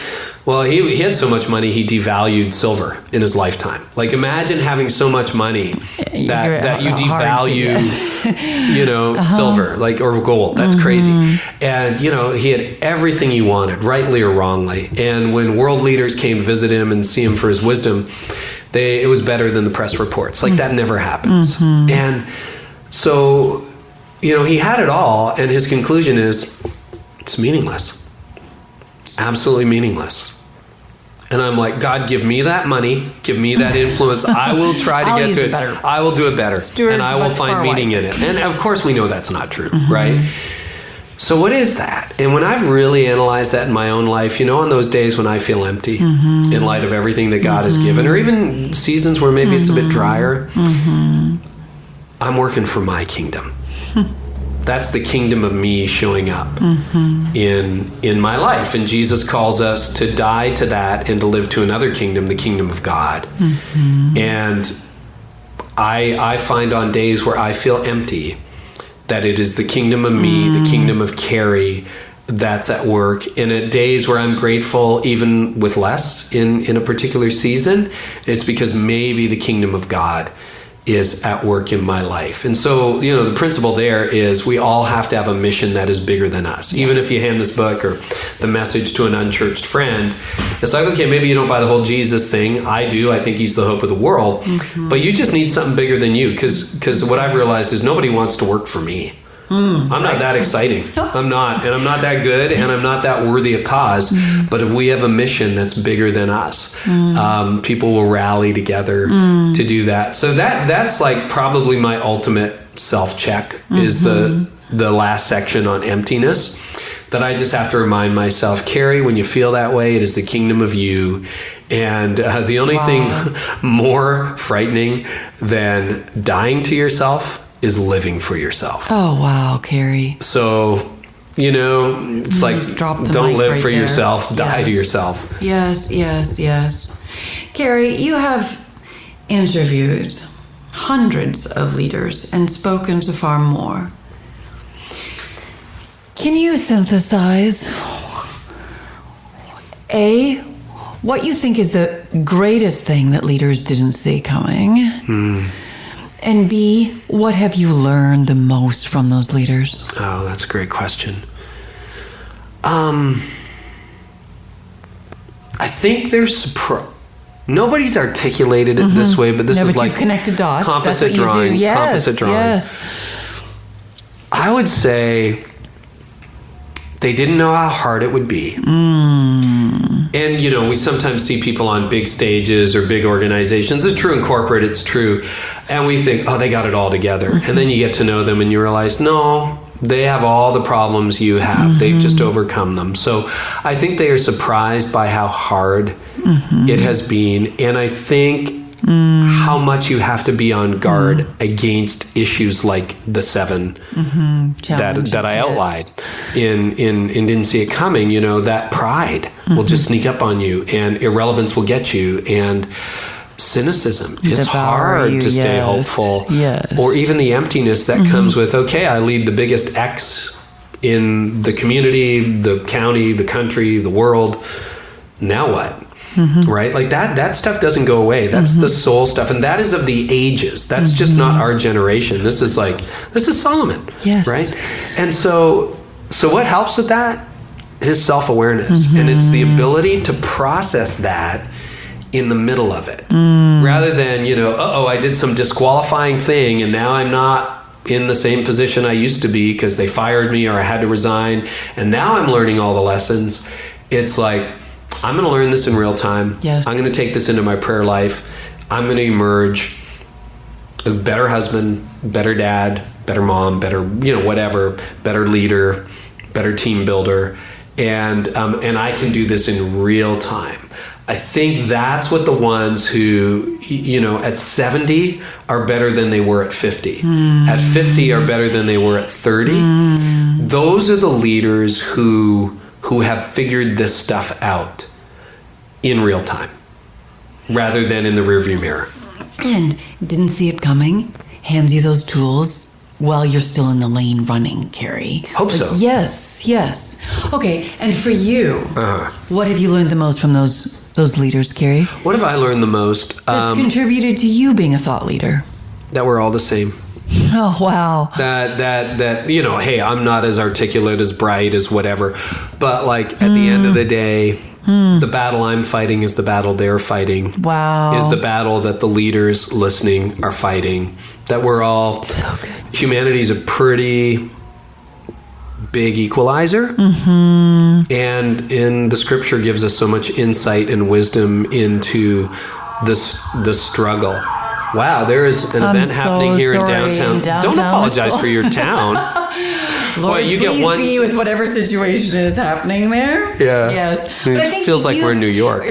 Well, he had so much money, he devalued silver in his lifetime. Like, imagine having so much money that you devalue, silver, like, or gold. That's crazy. And, he had everything he wanted, rightly or wrongly. And when world leaders came to visit him and see him for his wisdom, it was better than the press reports. Like, that never happens. And so, he had it all, and his conclusion is, it's meaningless. Absolutely meaningless. And I'm like, God, give me that money, give me that influence. I will try to get to it. I will do it better. And I will find meaning in it. And of course, we know that's not true, right? So what is that? And when I've really analyzed that in my own life, on those days when I feel empty in light of everything that God has given, or even seasons where maybe it's a bit drier, I'm working for my kingdom. That's the kingdom of me showing up in my life. And Jesus calls us to die to that and to live to another kingdom, the kingdom of God. And I find on days where I feel empty that it is the kingdom of me, the kingdom of Carey, that's at work. And at days where I'm grateful, even with less in a particular season, it's because maybe the kingdom of God is at work in my life. And so, the principle there is we all have to have a mission that is bigger than us. Even if you hand this book or the message to an unchurched friend, it's like, okay, maybe you don't buy the whole Jesus thing. I do. I think he's the hope of the world. But you just need something bigger than you, because what I've realized is nobody wants to work for me. I'm not that exciting. I'm not. And I'm not that good, and I'm not that worthy a cause. But if we have a mission that's bigger than us, people will rally together to do that. So that's like probably my ultimate self-check is the last section on emptiness, that I just have to remind myself, Carey, when you feel that way, it is the kingdom of you. And the only thing more frightening than dying to yourself is living for yourself. Oh, wow, Carey. So, it's like, don't live for yourself, die to yourself. Yes. Carey, you have interviewed hundreds of leaders and spoken to far more. Can you synthesize, A, what you think is the greatest thing that leaders didn't see coming? And B, what have you learned the most from those leaders? Oh, that's a great question. I think there's nobody's articulated it this way, but this is like connected dots. Composite drawing. Yes, composite drawing. Yes. I would say they didn't know how hard it would be. And, we sometimes see people on big stages or big organizations. It's true in corporate, it's true. And we think, oh, they got it all together. And then you get to know them and you realize, no, they have all the problems you have. They've just overcome them. So I think they are surprised by how hard it has been. And I think how much you have to be on guard against issues like the 7 that I outlined in Didn't See It Coming. That pride will just sneak up on you, and irrelevance will get you, and cynicism is hard to stay hopeful. Or even the emptiness that comes with, okay, I lead the biggest X in the community, the county, the country, the world. Now what? Right? Like that stuff doesn't go away. That's the soul stuff. And that is of the ages. That's just not our generation. This is Solomon. Yes. Right? And so what helps with that is self-awareness. And it's the ability to process that in the middle of it. Rather than, I did some disqualifying thing and now I'm not in the same position I used to be because they fired me or I had to resign. And now I'm learning all the lessons. It's like, I'm going to learn this in real time. Yes. I'm going to take this into my prayer life. I'm going to emerge a better husband, better dad, better mom, better, whatever, better leader, better team builder. And I can do this in real time. I think that's what the ones who, at 70 are better than they were at 50. At 50 are better than they were at 30. those are the leaders who have figured this stuff out in real time rather than in the rearview mirror. And didn't see it coming, hands you those tools while you're still in the lane running, Carey. Hope so. Yes. Okay, and for you, what have you learned the most from those leaders, Carey? What have I learned the most? That's contributed to you being a thought leader. That we're all the same. Oh, wow. That hey, I'm not as articulate, as bright, as whatever. But like at the end of the day, the battle I'm fighting is the battle they're fighting. Wow. Is the battle that the leaders listening are fighting. That we're all... So good. Humanity's a pretty big equalizer. And in the scripture gives us so much insight and wisdom into the struggle. Wow, there is an event happening here in downtown. Don't apologize for your town. Lord, you please get one be with whatever situation is happening there. Yeah. Yes. But I think feels like we're in New York.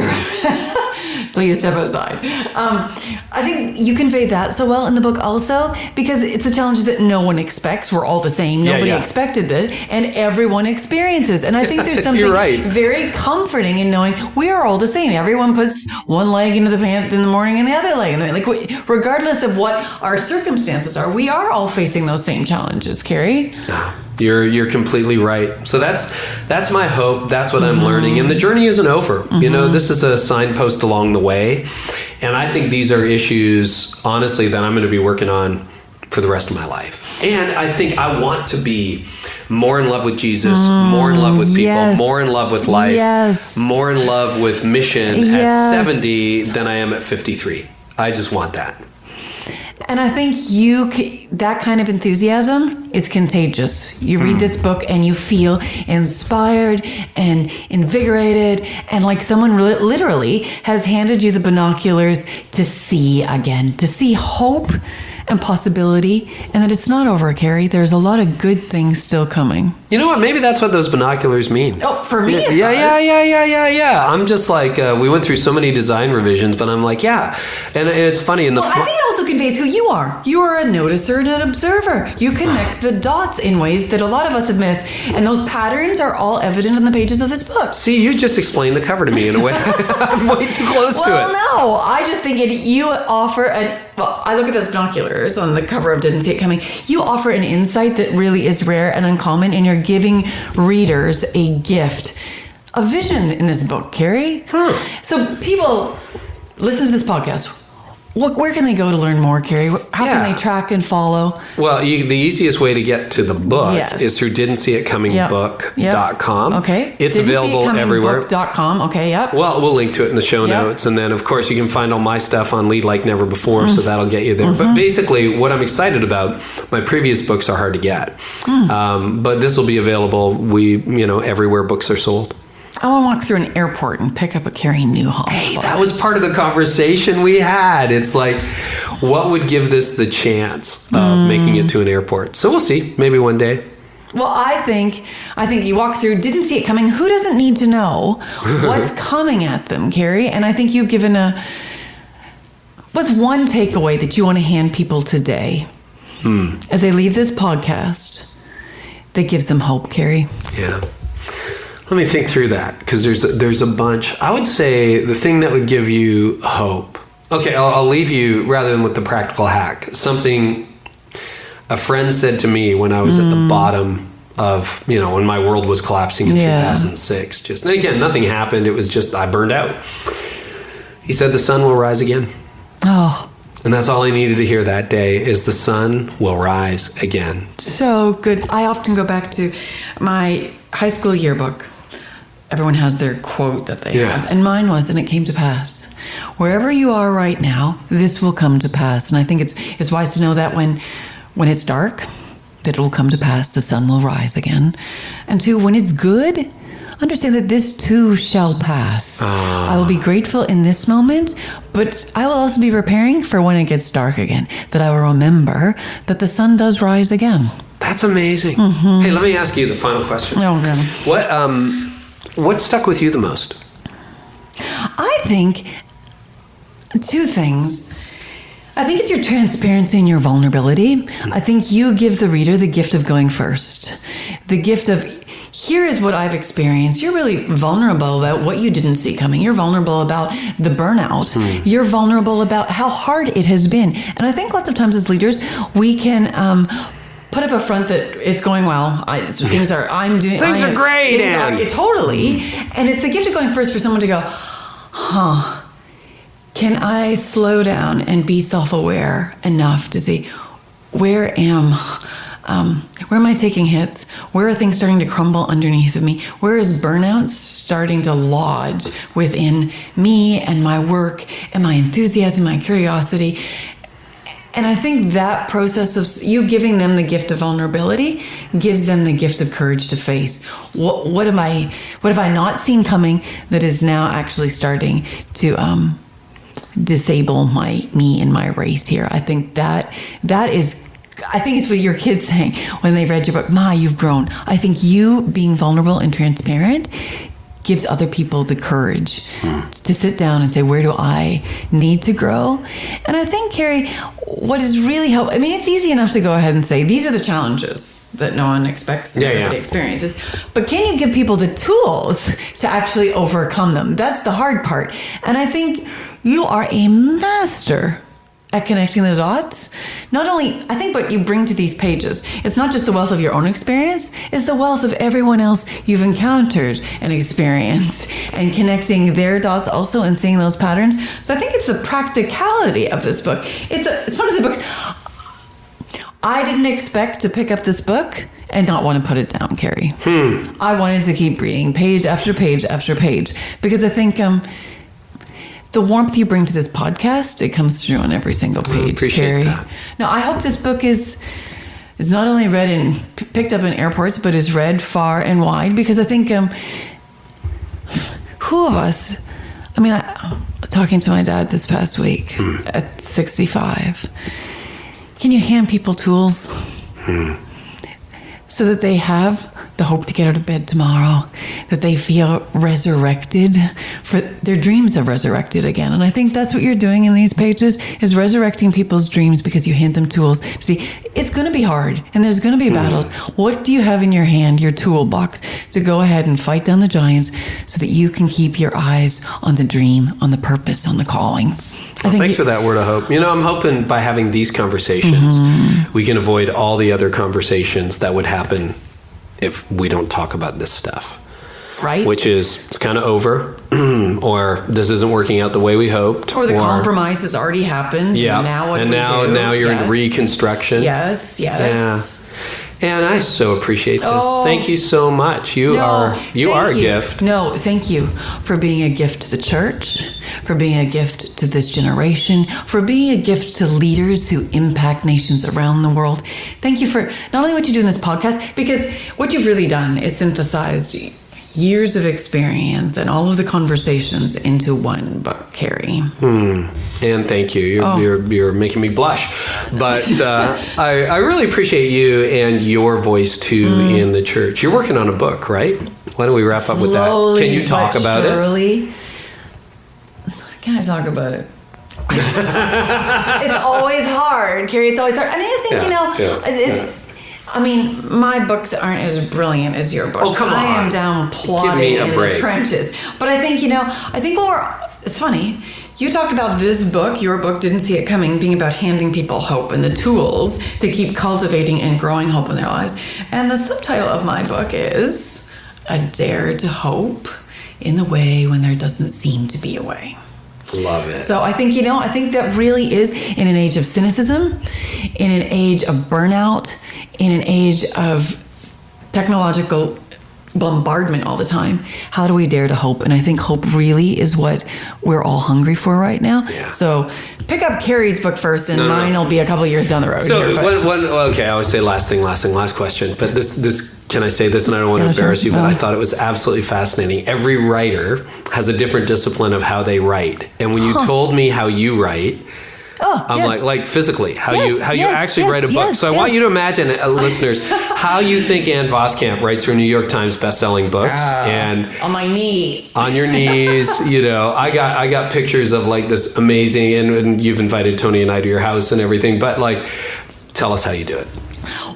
So you step outside. I think you convey that so well in the book also, because it's a challenge that no one expects. We're all the same. Nobody expected that, and everyone experiences. And I think there's something very comforting in knowing we are all the same. Everyone puts one leg into the pants in the morning and the other leg in the morning. Like, regardless of what our circumstances are, we are all facing those same challenges, Carey. You're completely right. So that's my hope. That's what I'm learning. And the journey isn't over. You know, this is a signpost along the way. And I think these are issues, honestly, that I'm going to be working on for the rest of my life. And I think I want to be more in love with Jesus, more in love with people, more in love with life, more in love with mission at 70 than I am at 53. I just want that. And I think that kind of enthusiasm is contagious. You read this book and you feel inspired and invigorated, and like someone literally has handed you the binoculars to see again, to see hope and possibility, and that it's not over, Carey. There's a lot of good things still coming. You know what? Maybe that's what those binoculars mean. Oh, for me, it does. Yeah. I'm just like, we went through so many design revisions, but I'm like, yeah. And it's funny. I think it also conveys who you are. You are a noticer and an observer. You connect the dots in ways that a lot of us have missed, and those patterns are all evident in the pages of this book. See, you just explained the cover to me in a way. I'm way too close to it. Well, no. I just think you offer I look at those binoculars on the cover of Didn't See It Coming. You offer an insight that really is rare and uncommon, and you're giving readers a gift, a vision in this book, Carey. So people listen to this podcast. Where can they go to learn more, Carey? How can they track and follow? Well, the easiest way to get to the book is through didn'tseeitcomingbook.com. Okay. It's available everywhere. Book.com. Okay, yep. Well, we'll link to it in the show notes. And then, of course, you can find all my stuff on Lead Like Never Before, so that'll get you there. But basically, what I'm excited about, my previous books are hard to get. But this will be available everywhere books are sold. I want to walk through an airport and pick up a Carey Nieuwhof. Hey, that was part of the conversation we had. It's like, what would give this the chance of making it to an airport? So we'll see. Maybe one day. Well, I think you walk through, didn't see it coming. Who doesn't need to know what's coming at them, Carey? And I think you've given what's one takeaway that you want to hand people today as they leave this podcast that gives them hope, Carey? Yeah. Let me think through that, because there's a bunch. I would say the thing that would give you hope. Okay, I'll leave you, rather than with the practical hack, something a friend said to me when I was at the bottom of, when my world was collapsing in 2006. And again, nothing happened. It was just I burned out. He said, the sun will rise again. Oh. And that's all I needed to hear that day, is the sun will rise again. So good. I often go back to my high school yearbook. Everyone has their quote that they have. And mine was, and it came to pass. Wherever you are right now, this will come to pass. And I think it's wise to know that when it's dark, that it will come to pass, the sun will rise again. And two, when it's good, understand that this too shall pass. I will be grateful in this moment, but I will also be preparing for when it gets dark again, that I will remember that the sun does rise again. That's amazing. Hey, let me ask you the final question. Oh, really? What stuck with you the most? I think two things. I think it's your transparency and your vulnerability. I think you give the reader the gift of going first. The gift of, here is what I've experienced. You're really vulnerable about what you didn't see coming. You're vulnerable about the burnout. You're vulnerable about how hard it has been. And I think lots of times as leaders, we can put up a front that it's going well. Things are great. Totally. And it's the gift of going first for someone to go, can I slow down and be self-aware enough to see where am I taking hits? Where are things starting to crumble underneath of me? Where is burnout starting to lodge within me and my work and my enthusiasm, my curiosity? And I think that process of you giving them the gift of vulnerability gives them the gift of courage to face what have I not seen coming that is now actually starting to disable me in my race here. I think that is, I think it's what your kids saying when they read your book. Ma, you've grown. I think you being vulnerable and transparent gives other people the courage to sit down and say, where do I need to grow? And I think, Carey, what is really helpful, I mean, it's easy enough to go ahead and say, these are the challenges that no one expects everybody experiences. But can you give people the tools to actually overcome them? That's the hard part. And I think you are a master at connecting the dots. Not only, I think what you bring to these pages, it's not just the wealth of your own experience, it's the wealth of everyone else you've encountered and experienced, and connecting their dots also and seeing those patterns. So I think it's the practicality of this book. It's one of the books, I didn't expect to pick up this book and not want to put it down, Carey. I wanted to keep reading page after page after page, because I think the warmth you bring to this podcast, it comes through on every single page. Appreciate Carey. that. No, I hope this book is not only read and picked up in airports, but is read far and wide, because I think who of us, I mean, talking to my dad this past week at 65, can you hand people tools so that they have the hope to get out of bed tomorrow, that they feel resurrected, for their dreams are resurrected again? And I think that's what you're doing in these pages, is resurrecting people's dreams, because you hand them tools to see it's going to be hard and there's going to be battles. What do you have in your hand, your toolbox, to go ahead and fight down the giants so that you can keep your eyes on the dream, on the purpose, on the calling? Thanks for that word of hope. You know, I'm hoping by having these conversations, we can avoid all the other conversations that would happen if we don't talk about this stuff. Right. Which is, it's kind of over, or this isn't working out the way we hoped. Or the compromise has already happened. Yeah. And now you're in reconstruction. Yes. Yeah. And I so appreciate this. Thank you so much. You are a gift. No, thank you for being a gift to the church, for being a gift to this generation, for being a gift to leaders who impact nations around the world. Thank you for not only what you do in this podcast, because what you've really done is synthesize years of experience and all of the conversations into one book, Carey. And thank you. You're making me blush. But I really appreciate you and your voice too in the church. You're working on a book, right? Why don't we wrap up with that? Can you talk about it? Can I talk about it? It's always hard, Carey. It's always hard. I mean, I think, I mean, my books aren't as brilliant as your books. Oh, come on. I am down plodding in the trenches. But I think, it's funny. You talked about this book, your book, Didn't See It Coming, being about handing people hope and the tools to keep cultivating and growing hope in their lives. And the subtitle of my book is A Dare to Hope in the Way When There Doesn't Seem to Be a Way. Love it. So I think, I think that really is, in an age of cynicism, in an age of burnout, in an age of technological bombardment all the time, how do we dare to hope? And I think hope really is what we're all hungry for right now. Yeah. So pick up Carey's book first, and mine will be a couple years down the road. So okay, I always say last question. But this can I say this? And I don't want to embarrass you, but I thought it was absolutely fascinating. Every writer has a different discipline of how they write. And when you told me how you write, I'm like physically, how you actually write a book. So I want you to imagine, listeners, how you think Ann Voskamp writes her New York Times bestselling books, and on my knees. On your knees, I got pictures of like this amazing, and you've invited Tony and I to your house and everything, but like, tell us how you do it.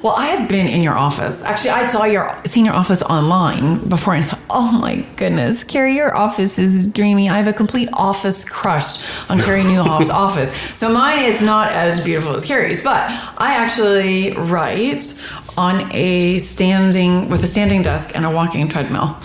Well, I have been in your office. Actually, I seen your office online before, and I thought, oh my goodness, Carey, your office is dreamy. I have a complete office crush on Carey Nieuwhof's office. So mine is not as beautiful as Carey's, but I actually write on with a standing desk and a walking treadmill.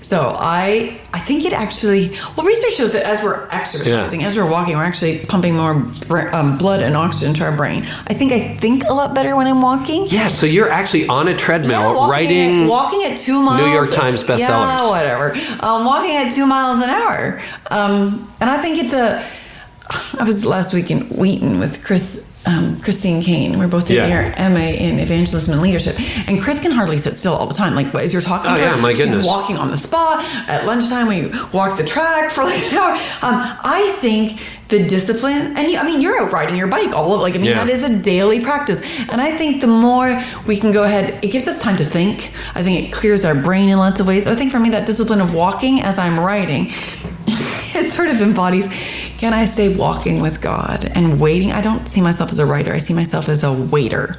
So I think it actually, research shows that as we're exercising, as we're walking, we're actually pumping more blood and oxygen to our brain. I think a lot better when I'm walking. Yeah, so you're actually on a treadmill walking at 2 miles. New York Times bestsellers. Yeah, whatever. Walking at 2 miles an hour. And I think I was last week in Wheaton with Christine Kane. We're both taking our MA in evangelism and leadership. And Chris can hardly sit still all the time. Like, as you're talking to her, my goodness. She's walking on the spot. At lunchtime, we walk the track for like an hour. I think the discipline, and you're out riding your bike that is a daily practice. And I think the more we can go ahead, it gives us time to think. I think it clears our brain in lots of ways. I think for me, that discipline of walking as I'm writing, it sort of embodies, can I stay walking with God and waiting? I don't see myself as a writer. I see myself as a waiter.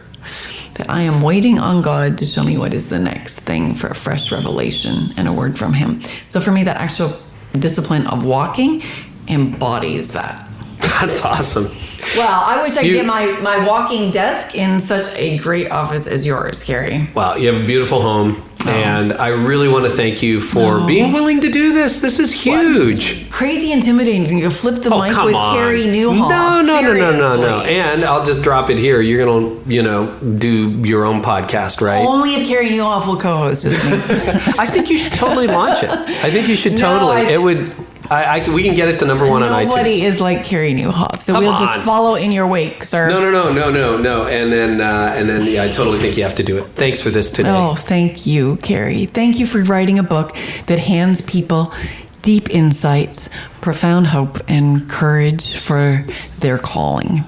That I am waiting on God to show me what is the next thing for a fresh revelation and a word from Him. So for me, that actual discipline of walking embodies that. That's awesome. Well, I wish I could get my walking desk in such a great office as yours, Carey. Wow, you have a beautiful home. And I really want to thank you for being willing to do this. This is huge. Crazy intimidating to flip the mic with Carey Nieuwhof. No. And I'll just drop it here. You're going to, do your own podcast, right? Only if Carey Nieuwhof will co-host with me. I think you should totally launch it. I think you should totally. It would. We can get it to number one on iTunes. Nobody is like Carey Nieuwhof, so we'll just follow in your wake, sir. No. And then, I totally think you have to do it. Thanks for this today. Oh, thank you, Carey. Thank you for writing a book that hands people deep insights, profound hope, and courage for their calling.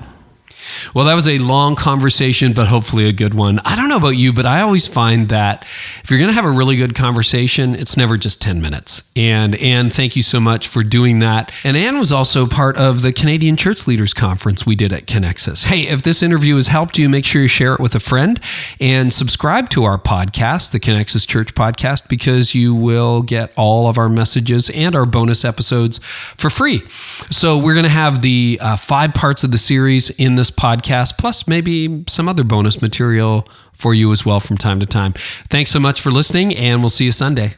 Well, that was a long conversation, but hopefully a good one. I don't know about you, but I always find that if you're going to have a really good conversation, it's never just 10 minutes. And Ann, thank you so much for doing that. And Ann was also part of the Canadian Church Leaders Conference we did at Connexus. Hey, if this interview has helped you, make sure you share it with a friend and subscribe to our podcast, the Connexus Church Podcast, because you will get all of our messages and our bonus episodes for free. So we're going to have the 5 parts of the series in this podcast, plus maybe some other bonus material for you as well from time to time. Thanks so much for listening, and we'll see you Sunday.